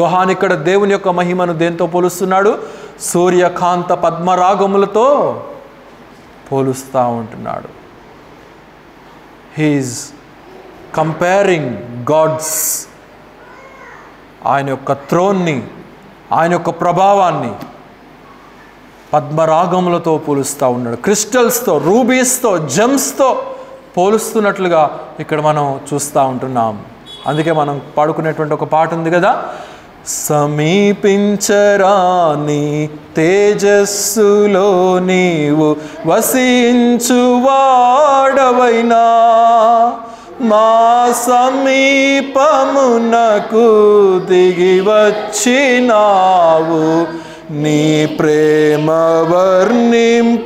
యోహాను ఇక్కడ దేవుని యొక్క మహిమను దేంతో పోలుస్తున్నాడు? సూర్యకాంత పద్మరాగములతో పోలుస్తూ ఉంటున్నాడు. హీఈస్ కంపేరింగ్ గాడ్స్, ఆయన యొక్క థ్రోన్ని, ఆయన యొక్క ప్రభావాన్ని పద్మరాగములతో పోలుస్తూ ఉన్నాడు. క్రిస్టల్స్తో, రూబీస్తో, జెమ్స్తో పోలుస్తున్నట్లుగా ఇక్కడ మనం చూస్తూ ఉంటున్నాం. అందుకే మనం పాడుకునేటువంటి ఒక పాట ఉంది కదా, సమీపించరాని తేజస్సులో నీవు వసించువాడవైనా మా సమీపమునకు దిగి వచ్చినావు నీ ప్రేమ వర్ణింపతరమా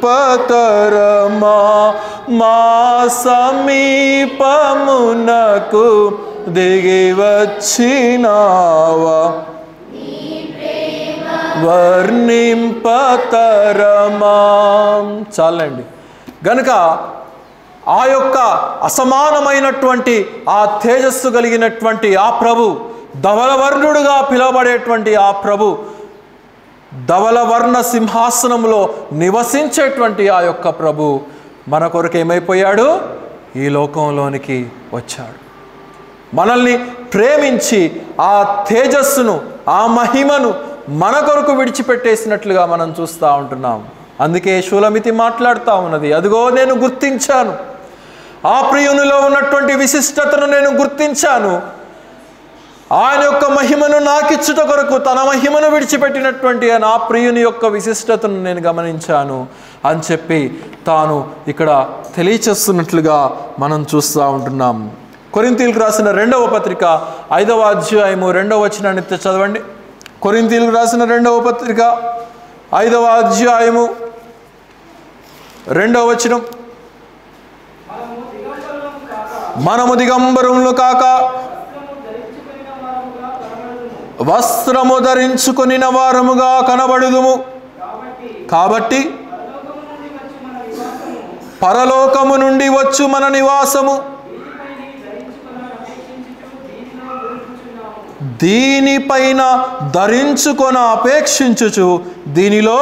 మా సమీపమునకు దిగి వచ్చినావా వర్ణింపతరమా. చాలండి. గనుక ఆ యొక్క అసమానమైనటువంటి ఆ తేజస్సు కలిగినటువంటి ఆ ప్రభు, ధవలవర్ణుడుగా పిలువబడేటువంటి ఆ ప్రభు, ధవలవర్ణ సింహాసనంలో నివసించేటువంటి ఆ యొక్క ప్రభు మన కొరకు ఏమైపోయాడు? ఈ లోకంలోనికి వచ్చాడు. మనల్ని ప్రేమించి ఆ తేజస్సును, ఆ మహిమను మన కొరకు విడిచిపెట్టేసినట్లుగా మనం చూస్తూ ఉంటున్నాం. అందుకే షూలమితి మాట్లాడుతూ ఉన్నది, అదిగో నేను గుర్తించాను, ఆ ప్రియునిలో ఉన్నటువంటి విశిష్టతను నేను గుర్తించాను, ఆయన యొక్క మహిమను నాకిచ్చుట కొరకు తన మహిమను విడిచిపెట్టినటువంటి నా ప్రియుని యొక్క విశిష్టతను నేను గమనించాను అని చెప్పి తాను ఇక్కడ తెలియచేస్తున్నట్లుగా మనం చూస్తూ ఉంటున్నాం. కొరింథీయులకు రాసిన 2వ పత్రిక 5వ అధ్యాయము 2వ వచనాన్ని చదవండి. కొరింథీయులకు రాసిన 2వ పత్రిక 5వ అధ్యాయము 2వ వచనం. మనము దిగంబరములు కాక వస్త్రము ధరించుకొనిన వారముగా కనబడుదుము. కాబట్టి పరలోకము నుండి వచ్చు మన నివాసము దీనిపైన ధరించుకొన అపేక్షించుచు దీనిలో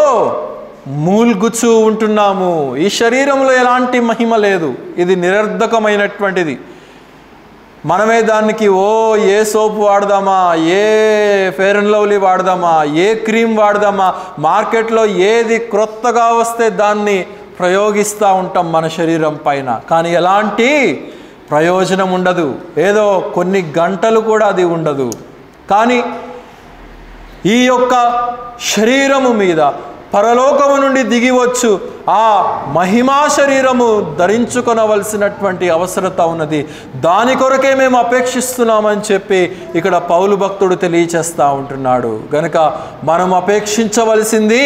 మూల్గుచూ ఉంటున్నాము. ఈ శరీరంలో ఎలాంటి మహిమ లేదు, ఇది నిరర్ధకమైనటువంటిది. మనమే దానికి ఏ సోప్ వాడదామా, ఏ ఫెయిర్ అండ్ లవ్లీ వాడదామా, ఏ క్రీమ్ వాడదామా, మార్కెట్లో ఏది క్రొత్తగా వస్తే దాన్ని ప్రయోగిస్తూ ఉంటాం మన శరీరం పైన. కానీ ఎలాంటి ప్రయోజనం ఉండదు, ఏదో కొన్ని గంటలు కూడా అది ఉండదు. కానీ ఈ యొక్క శరీరము మీద పరలోకము నుండి దిగివచ్చు ఆ మహిమా శరీరము ధరించుకొనవలసినటువంటి అవసరత ఉన్నది. దాని కొరకే మేము అపేక్షిస్తున్నామని చెప్పి ఇక్కడ పౌలు భక్తుడు తెలియచేస్తూ ఉంటున్నాడు. గనుక మనం అపేక్షించవలసింది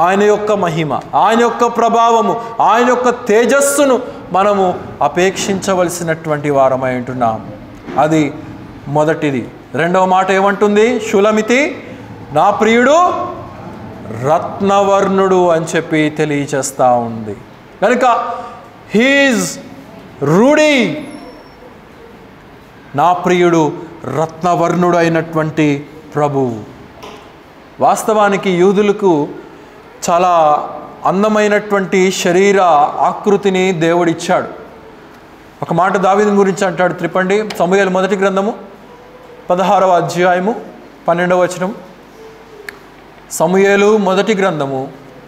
ఆయన యొక్క మహిమ, ఆయన యొక్క ప్రభావము, ఆయన యొక్క తేజస్సును మనము అపేక్షించవలసినటువంటి వారమై ఉంటున్నాం. అది మొదటిది. 2వ మాట ఏమంటుంది షూలమితి? నా ప్రియుడు రత్నవర్ణుడు అని చెప్పి తెలియచేస్తూ ఉంది. కనుక హీజ్ రూఢి, నా ప్రియుడు రత్నవర్ణుడు అయినటువంటి ప్రభువు. వాస్తవానికి యూదులకు చాలా అందమైనటువంటి శరీర ఆకృతిని దేవుడిచ్చాడు. ఒక మాట దావీదు గురించి అంటాడు, త్రిపండి సమూయేలు మొదటి గ్రంథము 16వ అధ్యాయము 12వ వచనం. సమూయేలు మొదటి గ్రంథము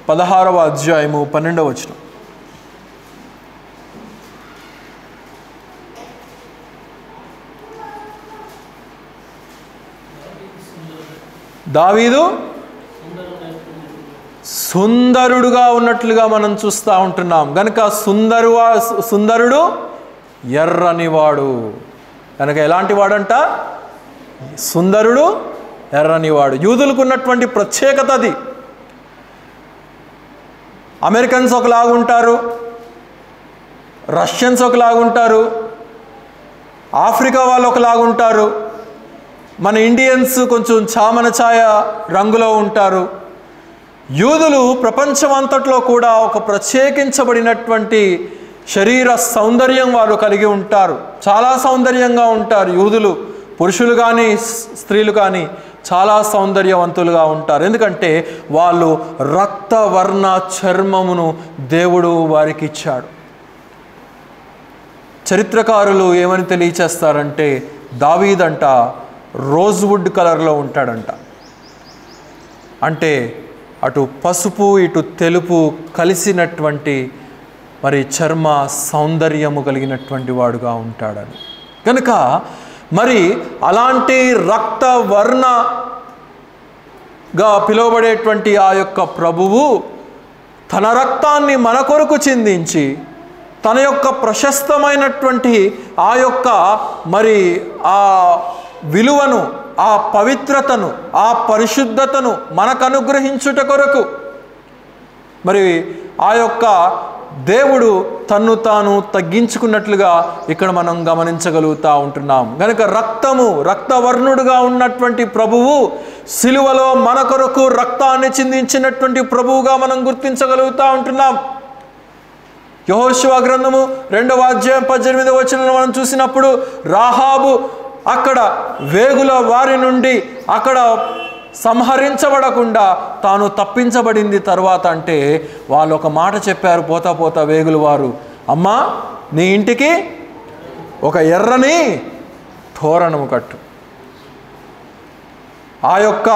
16వ అధ్యాయము 12వ వచనం. దావీదు సుందరుడుగా ఉన్నట్లుగా మనం చూస్తూ ఉంటున్నాం. కనుక సుందరుడు ఎర్రనివాడు. కనుక ఎలాంటి వాడంట? సుందరుడు ఎర్రనివాడు. యూదులకు ఉన్నటువంటి ప్రత్యేకత అది. అమెరికన్స్ ఒకలాగుంటారు, రష్యన్స్ ఒకలాగుంటారు, ఆఫ్రికా వాళ్ళు ఒకలాగుంటారు, మన ఇండియన్స్ కొంచెం చామన ఛాయ రంగులో ఉంటారు. యూదులు ప్రపంచం అంతట్లో కూడా ఒక ప్రత్యేకించబడినటువంటి శరీర సౌందర్యం వారు కలిగి ఉంటారు. చాలా సౌందర్యంగా ఉంటారు యూదులు. పురుషులు కానీ స్త్రీలు కానీ చాలా సౌందర్యవంతులుగా ఉంటారు. ఎందుకంటే వాళ్ళు రక్తవర్ణ చర్మమును దేవుడు వారికి ఇచ్చాడు. చరిత్రకారులు ఏమని తెలియచేస్తారంటే దావీదంట రోజ్వుడ్ కలర్లో ఉంటాడంట. అంటే అటు పసుపు ఇటు తెలుపు కలిసినటువంటి మరి చర్మ సౌందర్యము కలిగినటువంటి వాడుగా ఉంటాడని. కనుక మరి అలాంటి రక్తవర్ణ గా పిలువబడేటువంటి ఆ యొక్క ప్రభువు తన రక్తాన్ని మన కొరకు చిందించి తన యొక్క ప్రశస్తమైనటువంటి ఆ యొక్క మరి ఆ విలువను, ఆ పవిత్రతను, ఆ పరిశుద్ధతను మనకు అనుగ్రహించుట కొరకు మరి ఆ యొక్క దేవుడు తన్ను తాను తగ్గించుకున్నట్లుగా ఇక్కడ మనం గమనించగలుగుతూ ఉంటున్నాం. కనుక రక్తవర్ణుడుగా ఉన్నటువంటి ప్రభువు సిలువలో మన కొరకు రక్తాన్ని చిందించినటువంటి ప్రభువుగా మనం గుర్తించగలుగుతూ ఉంటున్నాం. యెహోషువ గ్రంథము 2వ అధ్యాయం 18వ వచనంలో మనం చూసినప్పుడు రాహాబు అక్కడ వేగుల వారి నుండి అక్కడ సంహరించబడకుండా తాను తప్పించబడింది తర్వాత అంటే వాళ్ళు ఒక మాట చెప్పారు పోతా పోతా వేగుల వారు, అమ్మా నీ ఇంటికి ఒక ఎర్రని తోరణము కట్టు, ఆ యొక్క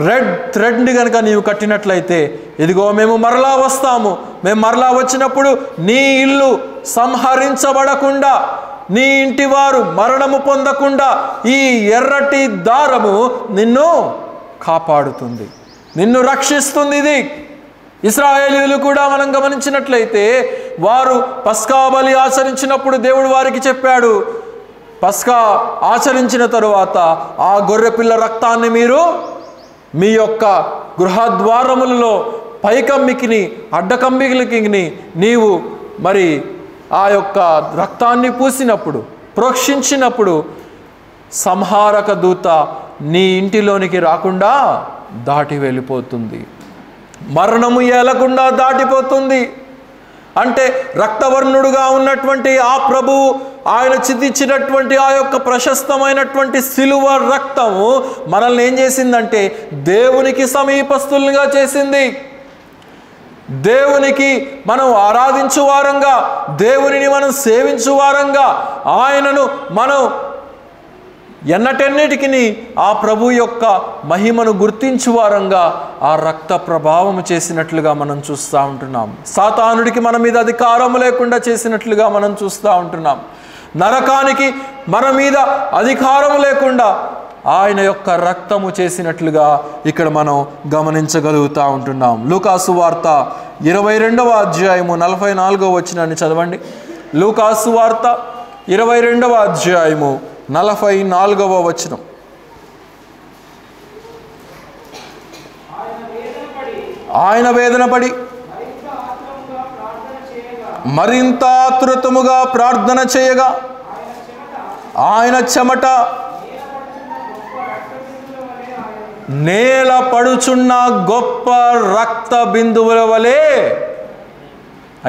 రెడ్ థ్రెడ్ని కనుక నీవు కట్టినట్లయితే ఇదిగో మేము మరలా వస్తాము, మేము మరలా వచ్చినప్పుడు నీ ఇల్లు సంహరించబడకుండా, నీ ఇంటి వారు మరణము పొందకుండా ఈ ఎర్రటి దారము నిన్ను కాపాడుతుంది, నిన్ను రక్షిస్తుంది. ఇది ఇశ్రాయేలీయులు కూడా మనం గమనించినట్లయితే వారు పస్కా బలి ఆచరించినప్పుడు దేవుడు వారికి చెప్పాడు, పస్కా ఆచరించిన తరువాత ఆ గొర్రెపిల్ల రక్తాన్ని మీరు మీ యొక్క గృహద్వారములలో పైకమ్మికిని అడ్డకమ్మికిని నీవు మరి ఆ యొక్క రక్తాన్ని పూసినప్పుడు ప్రోక్షించినప్పుడు సంహారక దూత నీ ఇంటిలోనికి రాకుండా దాటి వెళ్ళిపోతుంది, మరణము ఏలకుండా దాటిపోతుంది. అంటే రక్తవర్ణుడుగా ఉన్నటువంటి ఆ ప్రభువు ఆయన చిందించినటువంటి ఆ యొక్క ప్రశస్తమైనటువంటి సిలువ రక్తము మనల్ని ఏం చేసిందంటే దేవునికి సమీపస్తులుగా చేసింది. దేవునికి మనం ఆరాధించు వారంగా, దేవునిని మనం సేవించు వారంగా, ఆయనను మనం ఎన్నటెన్నిటికి ఆ ప్రభు యొక్క మహిమను గుర్తించు వారంగా ఆ రక్త ప్రభావము చేసినట్లుగా మనం చూస్తూ ఉంటున్నాం. సాతానుడికి మన మీద అధికారం లేకుండా చేసినట్లుగా మనం చూస్తూ ఉంటున్నాం. నరకానికి మన మీద అధికారం లేకుండా ఆయన యొక్క రక్తము చేసినట్లుగా ఇక్కడ మనం గమనించగలుగుతూ ఉంటున్నాం. లూకాసు వార్త 22వ అధ్యాయము 44వ వచనాన్ని చదవండి. లూకాసు వార్త 22వ అధ్యాయము 44వ వచనం. ఆయన వేదనపడి మరింత ఆతురతముగా ప్రార్థన చేయగా ఆయన చెమట నేల పడుచున్న గొప్ప రక్త బిందువుల వలె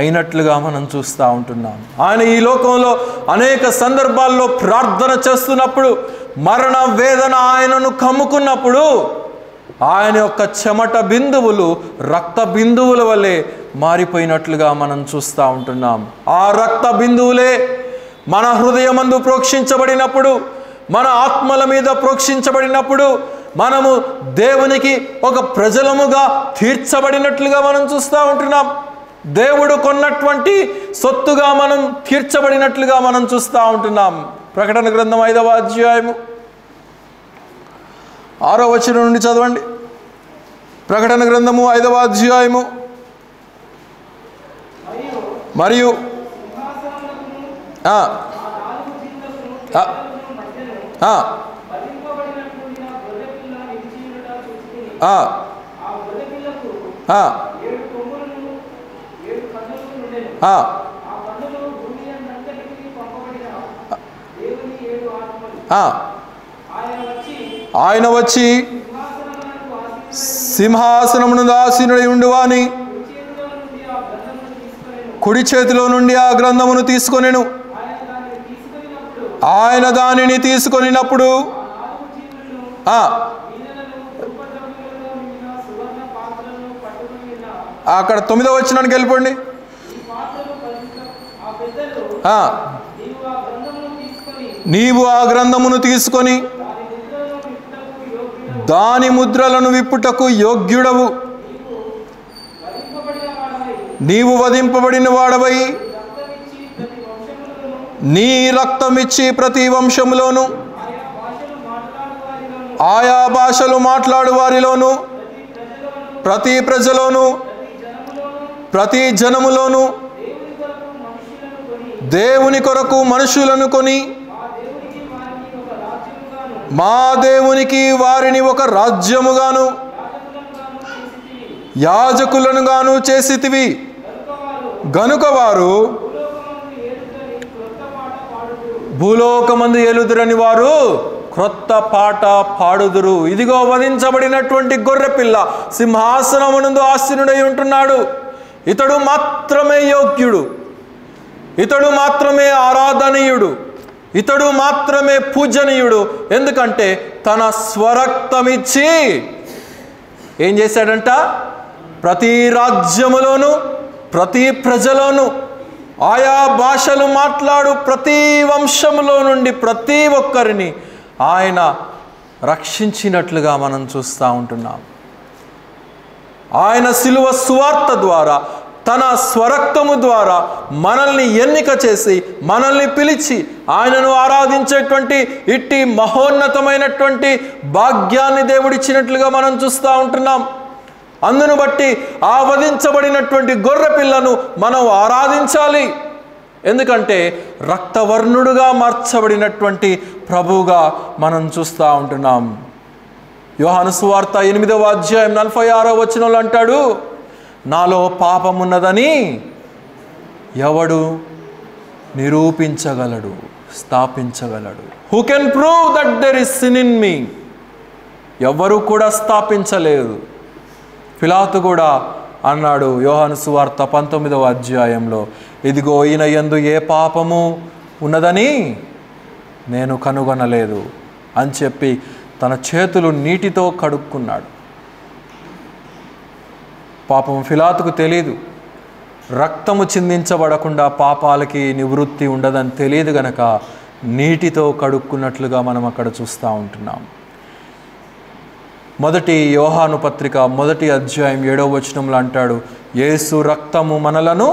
అయినట్లుగా మనం చూస్తూ ఉంటున్నాం. ఆయన ఈ లోకంలో అనేక సందర్భాల్లో ప్రార్థన చేస్తున్నప్పుడు మరణ వేదన ఆయనను కమ్ముకున్నప్పుడు ఆయన యొక్క చెమట బిందువులు రక్త బిందువుల వలె మారిపోయినట్లుగా మనం చూస్తూ ఉంటున్నాం. ఆ రక్త బిందువులే మన హృదయమందు ప్రోక్షించబడినప్పుడు, మన ఆత్మల మీద ప్రోక్షించబడినప్పుడు మనము దేవునికి ఒక ప్రజలముగా తీర్చబడినట్లుగా మనం చూస్తూ ఉంటున్నాం. దేవుడు కొన్నటువంటి సొత్తుగా మనం తీర్చబడినట్లుగా మనం చూస్తూ ఉంటున్నాం. ప్రకటన గ్రంథం 5వ అధ్యాయము 6వ వచనం నుండి చదవండి. ప్రకటన గ్రంథము 5వ అధ్యాయము మరియు ఆయన వచ్చి సింహాసనమును ఆసీనుడై ఉండువాని కుడి చేతిలో నుండి ఆ గ్రంథమును తీసుకొనెను. ఆయన దానిని తీసుకొనినప్పుడు అక్కడ 9వ వచనానికి వెళ్ళిపోండి. నీవు ఆ గ్రంథమును తీసుకొని దాని ముద్రలను విప్పుటకు యోగ్యుడవు, నీవు వధింపబడిన వాడవై నీ రక్తమిచ్చి ప్రతి వంశములోను ఆయా భాషలు మాట్లాడు వారిలోను ప్రతి ప్రజలోను ప్రతి జనములోను దేవుని కొరకు మనుషులను కొని మా దేవునికి వారిని ఒక రాజ్యముగాను యాజకులను గాను చేసితివి గనుక వారు భూలోకమందు ఏలుదురని వారు క్రొత్త పాట పాడుదురు. ఇదిగో వధించబడినటువంటి గొర్రెపిల్ల సింహాసనమునందు ఆసీనుడై ఉంటున్నాడు. ఇతడు మాత్రమే యోగ్యుడు, ఇతడు మాత్రమే ఆరాధనీయుడు, ఇతడు మాత్రమే పూజనీయుడు. ఎందుకంటే తన స్వరక్తమిచ్చి ఏం చేశాడంట? ప్రతి రాజ్యములోను ప్రతి ప్రజలోను ఆయా భాషలు మాట్లాడు ప్రతి వంశములో నుండి ప్రతి ఒక్కరిని ఆయన రక్షించినట్లుగా మనం చూస్తూ ఉంటున్నాం. ఆయన శిలువ సువార్త ద్వారా తన స్వరక్తము ద్వారా మనల్ని ఎన్నిక చేసి మనల్ని పిలిచి ఆయనను ఆరాధించేటువంటి ఇట్టి మహోన్నతమైనటువంటి భాగ్యాన్ని దేవుడిచ్చినట్లుగా మనం చూస్తూ ఉంటున్నాం. అందును బట్టి ఆ వధించబడినటువంటి గొర్రె పిల్లను మనం ఆరాధించాలి. ఎందుకంటే రక్తవర్ణుడుగా మార్చబడినటువంటి ప్రభువుగా మనం చూస్తూ ఉంటున్నాం. యోహాను సువార్త 8వ అధ్యాయం 46వ వచనంలో అంటాడు, నాలో పాపమున్నదని ఎవడు నిరూపించగలడు, స్థాపించగలడు? Who can prove that there is sin in me? ఎవరు కూడా స్థాపించలేదు. పిలాతు కూడా అన్నాడు యోహాను సువార్త 19వ అధ్యాయంలో, ఇదిగో ఈయన యందు ఏ పాపము ఉన్నదని నేను కనుగొనలేదు అని చెప్పి తన చేతులు నీటితో కడుక్కున్నాడు. పాపం పిలాతుకు తెలియదు, రక్తము చిందించబడకుండా పాపాలకి నివృత్తి ఉండదని తెలియదు గనక నీటితో కడుక్కున్నట్లుగా మనం అక్కడ చూస్తూ ఉంటున్నాం. మొదటి యోహాను పత్రిక 1వ అధ్యాయం 7వ వచనంలో అంటాడు, యేసు రక్తము మనలను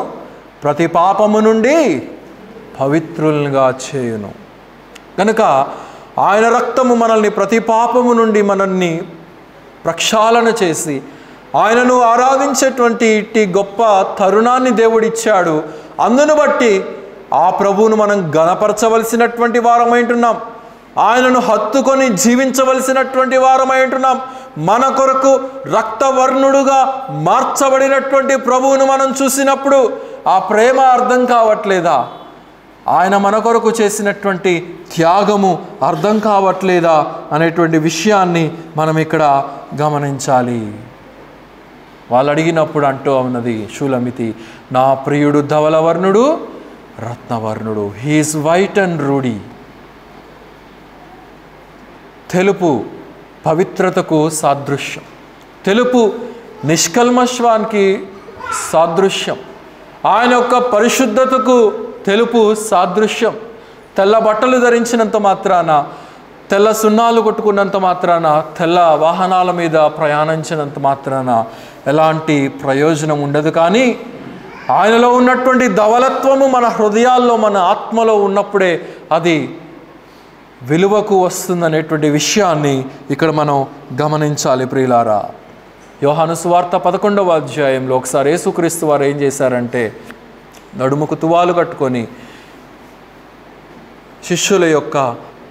ప్రతి పాపము నుండి పవిత్రులుగా చేయును. కనుక ఆయన రక్తము మనల్ని ప్రతి పాపము నుండి మనల్ని ప్రక్షాళన చేసి ఆయనను ఆరాధించేటువంటి ఇట్టి గొప్ప తరుణాన్ని దేవుడిచ్చాడు. అందును బట్టి ఆ ప్రభువును మనం ఘనపరచవలసినటువంటి వారమై ఉంటున్నాం. ఆయనను హత్తుకొని జీవించవలసినటువంటి వారమై ఉంటున్నాం. మన కొరకు రక్తవర్ణుడుగా మార్చబడినటువంటి ప్రభువును మనం చూసినప్పుడు ఆ ప్రేమ అర్థం కావట్లేదా? ఆయన మన కొరకు చేసినటువంటి త్యాగము అర్థం కావట్లేదా అనేటువంటి విషయాన్ని మనం ఇక్కడ గమనించాలి. వాళ్ళు అడిగినప్పుడు అంటూ ఉన్నది షూలమితి, నా ప్రియుడు ధవలవర్ణుడు రత్నవర్ణుడు, హీఈస్ వైట్ అండ్ రూడీ. తెలుపు పవిత్రతకు సాదృశ్యం, తెలుపు నిష్కల్మష్వానికి సాదృశ్యం, ఆయన యొక్క పరిశుద్ధతకు తెలుపు సాదృశ్యం. తెల్ల బట్టలు ధరించినంత మాత్రాన, తెల్ల సున్నాలు కొట్టుకున్నంత మాత్రాన, తెల్ల వాహనాల మీద ప్రయాణించినంత మాత్రాన ఎలాంటి ప్రయోజనం ఉండదు. కానీ ఆయనలో ఉన్నటువంటి ధవలత్వము మన హృదయాల్లో మన ఆత్మలో ఉన్నప్పుడే అది విలువకు వస్తుందనేటువంటి విషయాన్ని ఇక్కడ మనం గమనించాలి ప్రియులారా. యోహాను సువార్త 11వ అధ్యాయంలో ఒకసారి యేసుక్రీస్తు వారు ఏం చేశారంటే నడుముకు తువాలు కట్టుకొని శిష్యుల యొక్క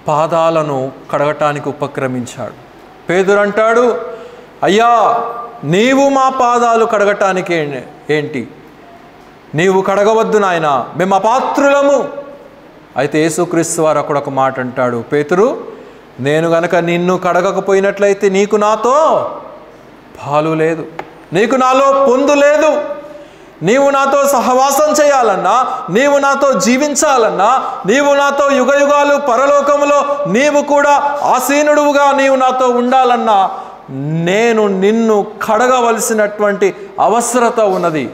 పాదాలను కడగటానికి ఉపక్రమించాడు. పేతురు అంటాడు, అయ్యా నీవు మా పాదాలు కడగటానికి ఏంటి? నీవు కడగవద్దు నాయనా, మేము అపాత్రులము. అయితే యేసుక్రీస్తు వారు అక్కడ ఒక మాట అంటాడు, పేతురు నేను గనక నిన్ను కడగకపోయినట్లయితే నీకు నాతో పాలు లేదు, నీకు నాలో పొందు లేదు. నీవు నాతో సహవాసం చేయాలన్నా, నీవు నాతో జీవించాలన్నా, నీవు నాతో యుగయుగాలు పరలోకములో నీవు కూడా ఆసీనుడుగా నీవు నాతో ఉండాలన్నా నేను నిన్ను కడగవలసినటువంటి అవసరత ఉన్నది.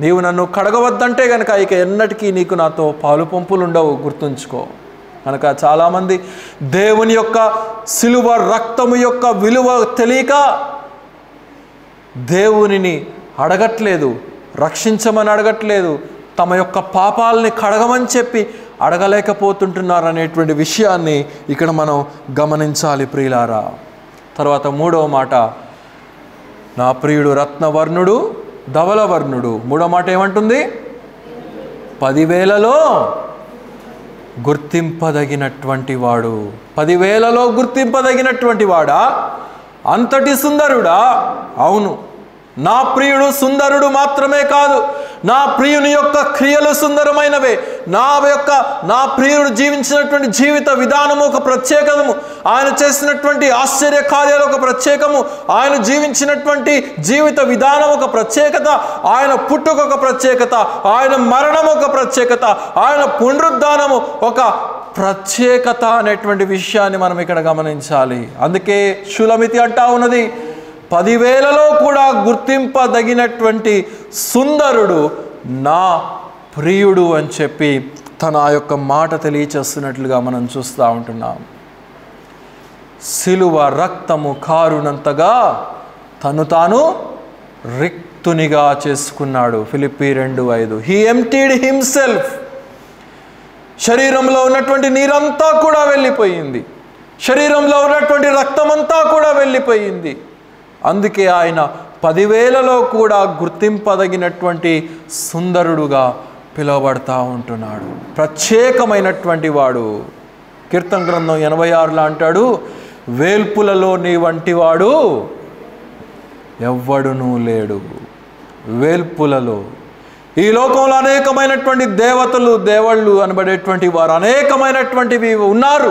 నీవు నన్ను కడగవద్దంటే కనుక ఇక ఎన్నటికీ నీకు నాతో పాలు పంపులు ఉండవు, గుర్తుంచుకో. కనుక చాలామంది దేవుని యొక్క సిలువ రక్తము యొక్క విలువ తెలియక దేవునిని అడగట్లేదు, రక్షించమని అడగట్లేదు, తమ యొక్క పాపాలని కడగమని చెప్పి అడగలేకపోతుంటున్నారు అనేటువంటి విషయాన్ని ఇక్కడ మనం గమనించాలి ప్రియులారా. తర్వాత 3వ మాట, నా ప్రియుడు రత్నవర్ణుడు, ధవలవర్ణుడు. మూడో మాట ఏమంటుంది? 10,000లో గుర్తింపదగినటువంటి వాడు. 10,000లో గుర్తింపదగినటువంటి వాడా? అంతటి సుందరుడా? అవును, నా ప్రియుడు సుందరుడు మాత్రమే కాదు, నా ప్రియుని యొక్క క్రియలు సుందరమైనవే. నా ప్రియుడు జీవించినటువంటి జీవిత విధానము ఒక ప్రత్యేకము, ఆయన చేసినటువంటి ఆశ్చర్య కార్యాలు ఒక ప్రత్యేకము, ఆయన జీవించినటువంటి జీవిత విధానం ఒక ప్రత్యేకత, ఆయన పుట్టుక ఒక ప్రత్యేకత, ఆయన మరణం ఒక ప్రత్యేకత, ఆయన పునరుద్ధానము ఒక ప్రత్యేకత అనేటువంటి విషయాన్ని మనం ఇక్కడ గమనించాలి. అందుకే షులమితి అంటా ఉన్నది, 10,000లో కూడా గుర్తింపదగినటువంటి సుందరుడు నా ప్రియుడు అని చెప్పి తన ఆ యొక్క మాట తెలియచేస్తున్నట్లుగా మనం చూస్తూ ఉంటున్నాం. సిలువ రక్తము కారునంతగా తను తాను రిక్తునిగా చేసుకున్నాడు. ఫిలిప్పీ 2:5. He emptied himself. శరీరంలో ఉన్నటువంటి నీరంతా కూడా వెళ్ళిపోయింది, శరీరంలో ఉన్నటువంటి రక్తమంతా కూడా వెళ్ళిపోయింది. అందుకే ఆయన 10,000లో కూడా గుర్తింపదగినటువంటి సుందరుడుగా పిలువబడతా ఉంటున్నాడు, ప్రత్యేకమైనటువంటి వాడు. కీర్తన గ్రంథం 86లో అంటాడు, వేల్పులలో నీ వంటి వాడు ఎవ్వడునూ లేడు. వేల్పులలో ఈ లోకంలో అనేకమైనటువంటి దేవతలు, దేవుళ్ళు అనబడేటువంటి వారు అనేకమైనటువంటివి ఉన్నారు.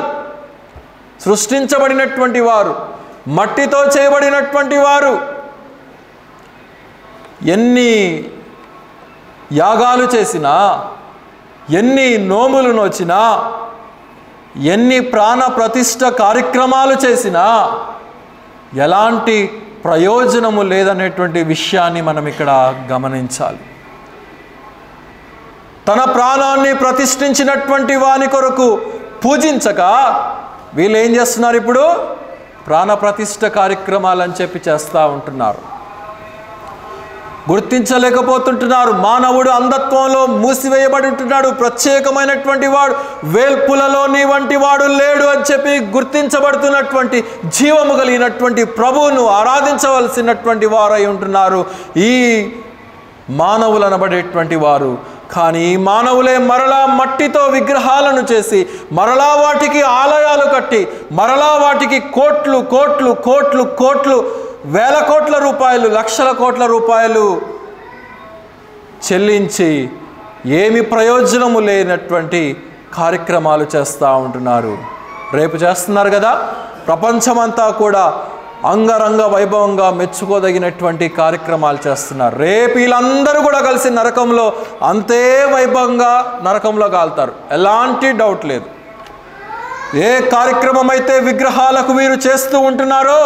సృష్టించబడినటువంటి వారు, మట్టితో చేయబడినటువంటి వారు, ఎన్ని యాగాలు చేసినా, ఎన్ని నోములు నోచినా, ఎన్ని ప్రాణ ప్రతిష్ఠ కార్యక్రమాలు చేసినా ఎలాంటి ప్రయోజనము లేదనేటువంటి విషయాన్ని మనం ఇక్కడ గమనించాలి. తన ప్రాణాన్ని ప్రతిష్ఠించినటువంటి వాని కొరకు పూజించక వీళ్ళు ఏం చేస్తున్నారు? ఇప్పుడు ప్రాణప్రతిష్ఠ కార్యక్రమాలు అని చెప్పి చేస్తూ ఉంటున్నారు. గుర్తించలేకపోతుంటున్నారు. మానవుడు అంధత్వంలో మూసివేయబడి ఉంటున్నాడు. ప్రత్యేకమైనటువంటి వాడు, వేల్పులలో నీ వంటి వాడు లేడు అని చెప్పి గుర్తించబడుతున్నటువంటి జీవము కలిగినటువంటి ప్రభువును ఆరాధించవలసినటువంటి వారై ఉంటున్నారు ఈ మానవులు అనబడేటువంటి వారు. కానీ ఈ మానవులే మరలా మట్టితో విగ్రహాలను చేసి, మరలా వాటికి ఆలయాలు కట్టి, మరలా వాటికి కోట్లు కోట్లు కోట్లు కోట్లు, వేల కోట్ల రూపాయలు, లక్షల కోట్ల రూపాయలు చెల్లించి ఏమి ప్రయోజనము లేనటువంటి కార్యక్రమాలు చేస్తూ ఉంటున్నారు. రేపు చేస్తున్నారు కదా, ప్రపంచమంతా కూడా అంగరంగ వైభవంగా మెచ్చుకోదగినటువంటి కార్యక్రమాలు చేస్తున్నారు. రేపు వీళ్ళందరూ కూడా కలిసి నరకంలో అంతే వైభవంగా నరకంలో కాలుతారు, ఎలాంటి డౌట్ లేదు. ఏ కార్యక్రమం అయితే విగ్రహాలకు వీరు చేస్తూ ఉంటున్నారో,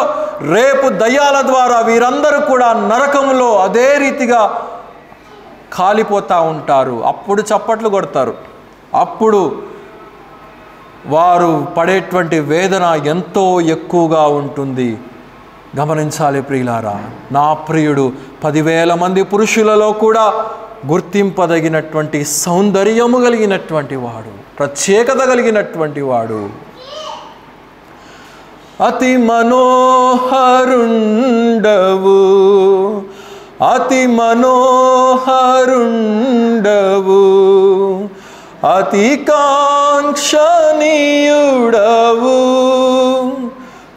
రేపు దయ్యాల ద్వారా వీరందరూ కూడా నరకంలో అదే రీతిగా కాలిపోతూ ఉంటారు. అప్పుడు చప్పట్లు కొడతారు. అప్పుడు వారు పడేటువంటి వేదన ఎంతో ఎక్కువగా ఉంటుంది. గమనించాలి ప్రియులారా, నా ప్రియుడు 10,000 మంది పురుషులలో కూడా గుర్తింపదగినటువంటి సౌందర్యము కలిగినటువంటి వాడు, ప్రత్యేకత కలిగినటువంటి వాడు. అతి మనోహరుండవు, అతి మనోహరుండవు, అతి కాంక్షణీయుడవు.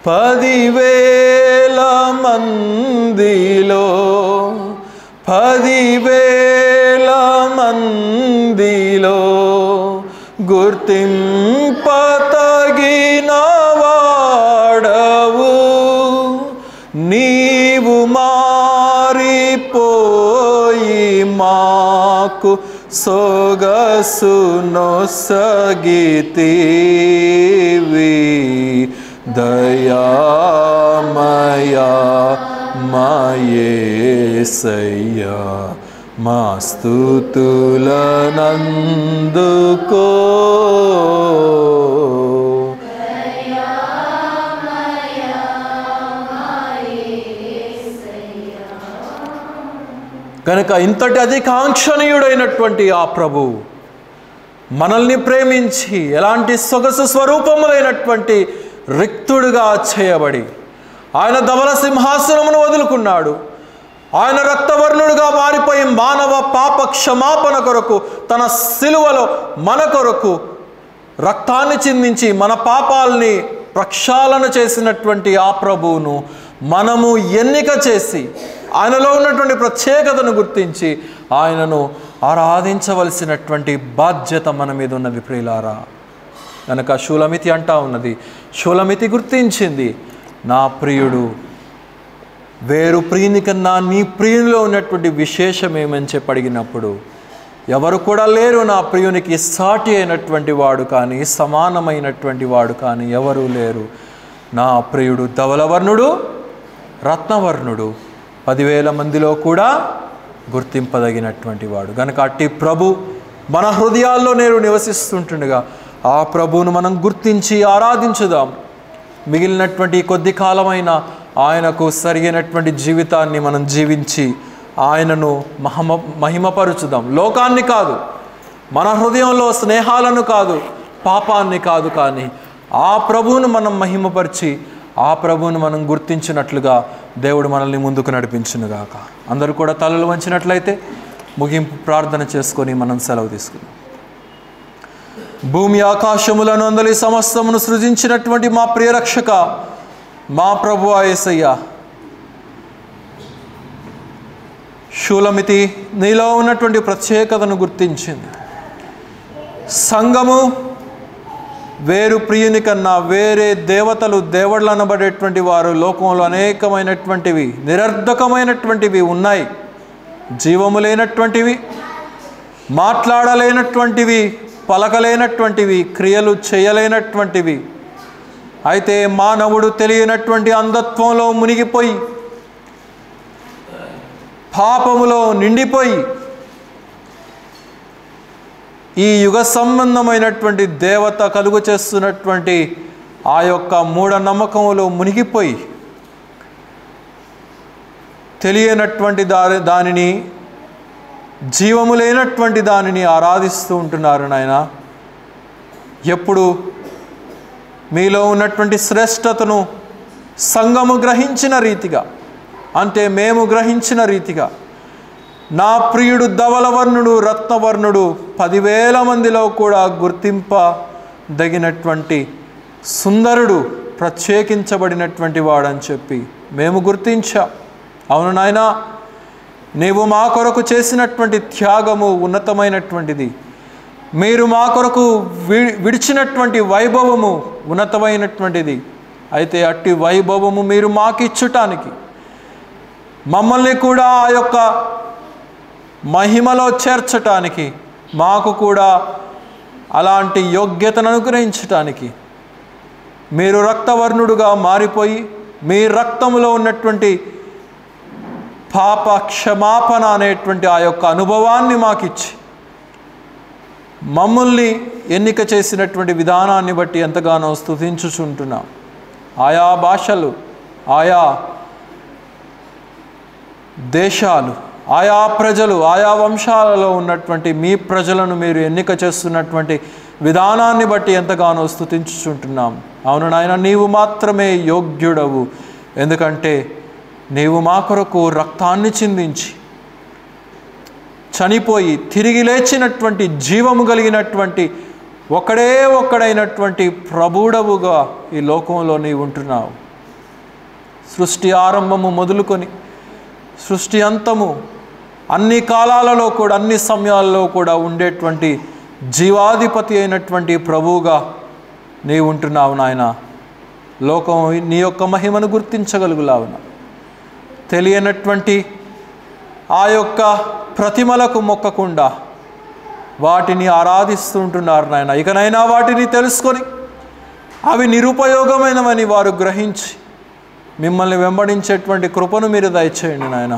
10,000 మందిలో, 10,000 మందిలో గుర్తింపతగిన వాడవు. నీవు మారిపోయి మాకు సొగసు నొసగితివి. దయామయా మా యేసయ్యా, మా స్తుతులనందుకో. కనుక ఇంతటి అధికాంక్షణీయుడైనటువంటి ఆ ప్రభు మనల్ని ప్రేమించి ఎలాంటి సొగసు స్వరూపములైనటువంటి రిక్తుడుగా చేయబడి ఆయన ధవల సింహాసనమును వదులుకున్నాడు. ఆయన రక్తవర్ణుడుగా మారిపోయి మానవ పాప క్షమాపణ కొరకు తన సిలువలో మన కొరకు రక్తాన్ని చిందించి మన పాపాలని ప్రక్షాళన చేసినటువంటి ఆ ప్రభువును మనము ఎన్నిక చేసి ఆయనలో ఉన్నటువంటి ప్రత్యేకతను గుర్తించి ఆయనను ఆరాధించవలసినటువంటి బాధ్యత మన మీద ఉన్నది ప్రియులారా. కనుక షూలమితి అంటా ఉన్నది, షూలమితి గుర్తించింది, నా ప్రియుడు వేరు ప్రియుని కన్నా నీ ప్రియునిలో ఉన్నటువంటి విశేషం ఏమని చెప్పి అడిగినప్పుడు, ఎవరు కూడా లేరు నా ప్రియునికి సాటి అయినటువంటి వాడు కానీ సమానమైనటువంటి వాడు కానీ ఎవరూ లేరు. నా ప్రియుడు ధవలవర్ణుడు, రత్నవర్ణుడు, 10,000 మందిలో కూడా గుర్తింపదగినటువంటి వాడు. కనుక అట్టి ప్రభు మన హృదయాల్లో నేడు నివసిస్తుంటుండగా ఆ ప్రభువును మనం గుర్తించి ఆరాధించుదాం. మిగిలినటువంటి కొద్ది కాలమైన ఆయనకు సరైనటువంటి జీవితాన్ని మనం జీవించి ఆయనను మహిమపరుచుదాం. లోకాన్ని కాదు, మన హృదయంలో స్నేహాలను కాదు, పాపాన్ని కాదు, కానీ ఆ ప్రభువును మనం మహిమపరిచి ఆ ప్రభువును మనం గుర్తించినట్లుగా దేవుడు మనల్ని ముందుకు నడిపించునుగాక. అందరూ కూడా తలలు వంచినట్లయితే ముగింపు ప్రార్థన చేసుకొని మనం సెలవు తీసుకుందాం. భూమి ఆకాశములను అందలి సమస్తమును సృజించినటువంటి మా ప్రియరక్షక, మా ప్రభువా యేసయ్య, షూలమితి నీలో ఉన్నటువంటి ప్రత్యేకతను గుర్తించింది. సంఘము వేరు ప్రియుని కన్నా వేరే దేవతలు, దేవుళ్ళు అనబడేటువంటి వారు లోకంలో అనేకమైనటువంటివి, నిరర్ధకమైనటువంటివి ఉన్నాయి. జీవము లేనటువంటివి, మాట్లాడలేనటువంటివి, పలకలేనటువంటివి, క్రియలు చేయలేనటువంటివి. అయితే మానవుడు తెలియనటువంటి అంధత్వంలో మునిగిపోయి, పాపములో నిండిపోయి, ఈ యుగ సంబంధమైనటువంటి దేవత కలుగు చేస్తున్నటువంటి ఆ యొక్క మూఢనమ్మకములో మునిగిపోయి తెలియనటువంటి దానిని, జీవము లేనటువంటి దానిని ఆరాధిస్తూ ఉంటున్నారు. నాయన, ఎప్పుడు మీలో ఉన్నటువంటి శ్రేష్టతను సంఘము గ్రహించిన రీతిగా, అంటే మేము గ్రహించిన రీతిగా, నా ప్రియుడు ధవలవర్ణుడు, రత్నవర్ణుడు, 10,000 మందిలో కూడా గుర్తింపదగినటువంటి సుందరుడు, ప్రత్యేకించబడినటువంటి వాడని చెప్పి మేము గుర్తించాం. అవును నాయనా, నీవు మా కొరకు చేసినటువంటి త్యాగము ఉన్నతమైనటువంటిది. మీరు మా కొరకు విడిచినటువంటి వైభవము ఉన్నతమైనటువంటిది. అయితే అట్టి వైభవము మీరు మాకు ఇచ్చుటానికి, మమ్మల్ని కూడా ఆ యొక్క మహిమలో చేర్చటానికి, మాకు కూడా అలాంటి యోగ్యతను అనుగ్రహించటానికి మీరు రక్తవర్ణుడుగా మారిపోయి మీ రక్తములో ఉన్నటువంటి పాప క్షమాపణ అనేటువంటి ఆ యొక్క అనుభవాన్ని మాకిచ్చి మమ్మల్ని ఎన్నిక చేసినటువంటి విధానాన్ని బట్టి ఎంతగానో స్తుతించుచుంటున్నాం. ఆయా భాషలు, ఆయా దేశాలు, ఆయా ప్రజలు, ఆయా వంశాలలో ఉన్నటువంటి మీ ప్రజలను మీరు ఎన్నిక చేస్తున్నటువంటి విధానాన్ని బట్టి ఎంతగానో స్తుతించుచుంటున్నాం. అవును నాయన, నీవు మాత్రమే యోగ్యుడవు. ఎందుకంటే నీవు మా కొరకు రక్తాన్ని చిందించి చనిపోయి తిరిగి లేచినటువంటి జీవము కలిగినటువంటి ఒక్కడైనటువంటి ప్రభుడవుగా ఈ లోకంలో నీవు ఉంటున్నావు. సృష్టి ఆరంభము మొదలుకొని సృష్టి అంతము, అన్ని కాలాలలో కూడా, అన్ని సమయాల్లో కూడా ఉండేటువంటి జీవాధిపతి అయినటువంటి ప్రభువుగా నీవు ఉంటున్నావు నాయన. లోకం నీ యొక్క మహిమను గుర్తించగలుగులావున. తెలియనటువంటి ఆ యొక్క ప్రతిమలకు మొక్కకుండా వాటిని ఆరాధిస్తుంటున్నారు నాయన. ఇకనైనా వాటిని తెలుసుకొని అవి నిరుపయోగమైనవని వారు గ్రహించి మిమ్మల్ని వెంబడించేటువంటి కృపను మీరు దయచేయండి నాయన.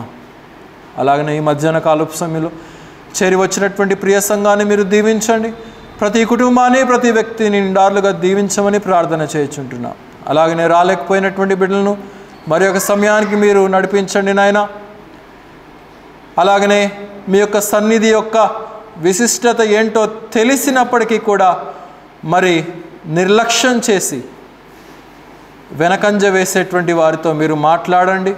అలాగనే ఈ మధ్యాహ్న కాలపు సమయంలో చేరి వచ్చినటువంటి ప్రియ సంఘాన్ని మీరు దీవించండి. ప్రతి కుటుంబాన్ని, ప్రతి వ్యక్తిని నిండార్లుగా దీవించమని ప్రార్థన చేయించుంటున్నాం. అలాగనే రాలేకపోయినటువంటి బిడ్డలను మరి ఒక సమయానికి మీరు నడిపించండి నాయన. అలాగనే మీ యొక్క సన్నిధి యొక్క విశిష్టత ఏంటో తెలిసినప్పటికీ కూడా మరి నిర్లక్ష్యం చేసి వెనకంజ వేసేటువంటి వారితో మీరు మాట్లాడండి.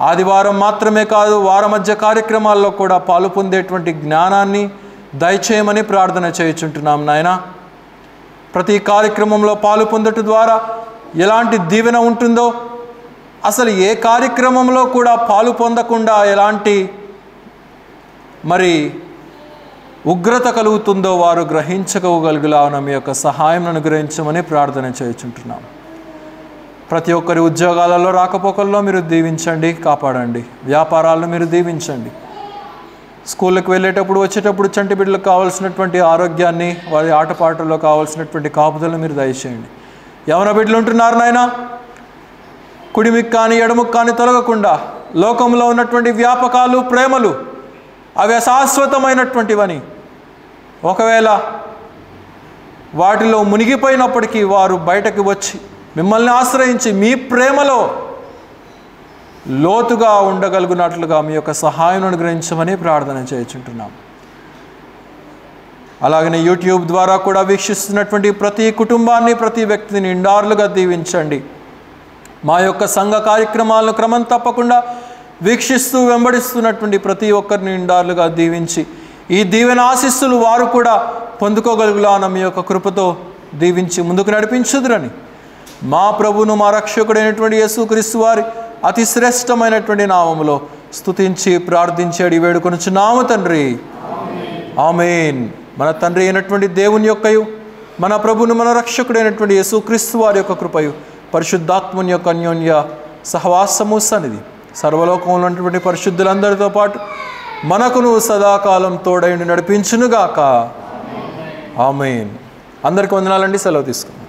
ఆదివారం మాత్రమే కాదు, వార మధ్య కార్యక్రమాల్లో కూడా పాలు పొందేటువంటి జ్ఞానాన్ని దయచేయమని ప్రార్థన చేయుచుంటున్నాం నాయన. ప్రతి కార్యక్రమంలో పాలు పొందటం ద్వారా ఎలాంటి దీవెన ఉంటుందో, అసలు ఏ కార్యక్రమంలో కూడా పాలు పొందకుండా ఎలాంటి ఉగ్రత కలుగుతుందో వారు గ్రహించగలుగులాన మీ యొక్క సహాయం అనుగ్రహించమని ప్రార్థన చేయుచుంటున్నాం. ప్రతి ఒక్కరి ఉద్యోగాలలో రాకపోకల్లో మీరు దీవించండి, కాపాడండి. వ్యాపారాలను మీరు దీవించండి. స్కూళ్ళకి వెళ్ళేటప్పుడు వచ్చేటప్పుడు చంటి బిడ్డలకు కావాల్సినటువంటి ఆరోగ్యాన్ని, వారి ఆటపాటల్లో కావాల్సినటువంటి కాపుదలను మీరు దయచేయండి. యవన బిడ్డలు ఉంటున్నారు నాయన, కుడిమికి కానీ ఎడముకు కానీ తొలగకుండా లోకంలో ఉన్నటువంటి వ్యాపకాలు, ప్రేమలు అవి అశాశ్వతమైనటువంటివని, ఒకవేళ వాటిలో మునిగిపోయినప్పటికీ వారు బయటకు వచ్చి మిమ్మల్ని ఆశ్రయించి మీ ప్రేమలో లోతుగా ఉండగలుగునట్లుగా మీ యొక్క సహాయం అనుగ్రహించమని ప్రార్థన చేయుచుంటున్నాం. అలాగనే యూట్యూబ్ ద్వారా కూడా వీక్షిస్తున్నటువంటి ప్రతి కుటుంబాన్ని, ప్రతి వ్యక్తిని నిండారులుగా దీవించండి. మా యొక్క సంఘ కార్యక్రమాలను క్రమం తప్పకుండా వీక్షిస్తూ వెంబడిస్తున్నటువంటి ప్రతి ఒక్కరిని నిండారులుగా దీవించి ఈ దీవెన ఆశీస్సులు వారు కూడా పొందుకోగలుగులాన మీ యొక్క కృపతో దీవించి ముందుకు నడిపించుదురని మా ప్రభువును మా రక్షకుడైనటువంటి యేసుక్రీస్తు వారి అతి శ్రేష్టమైనటువంటి నామములో స్తుతించి ప్రార్థించి అడిగి వేడుకొనుచున్నాము తండ్రి. ఆమేన్. మన తండ్రి అయినటువంటి దేవుని యొక్కయు, మన ప్రభువును మన రక్షకుడైనటువంటి యేసుక్రీస్తు వారి యొక్క కృపయు, పరిశుద్ధాత్మని యొక్క అన్యోన్య సహవాసము సన్నిధి సర్వలోకంలో ఉన్నటువంటి పరిశుద్ధులందరితో పాటు మనకును సదాకాలం తోడైండి నడిపించునుగాక. ఆమేన్. అందరికీ వందనాలండి. సెలవు తీసుకుందాం.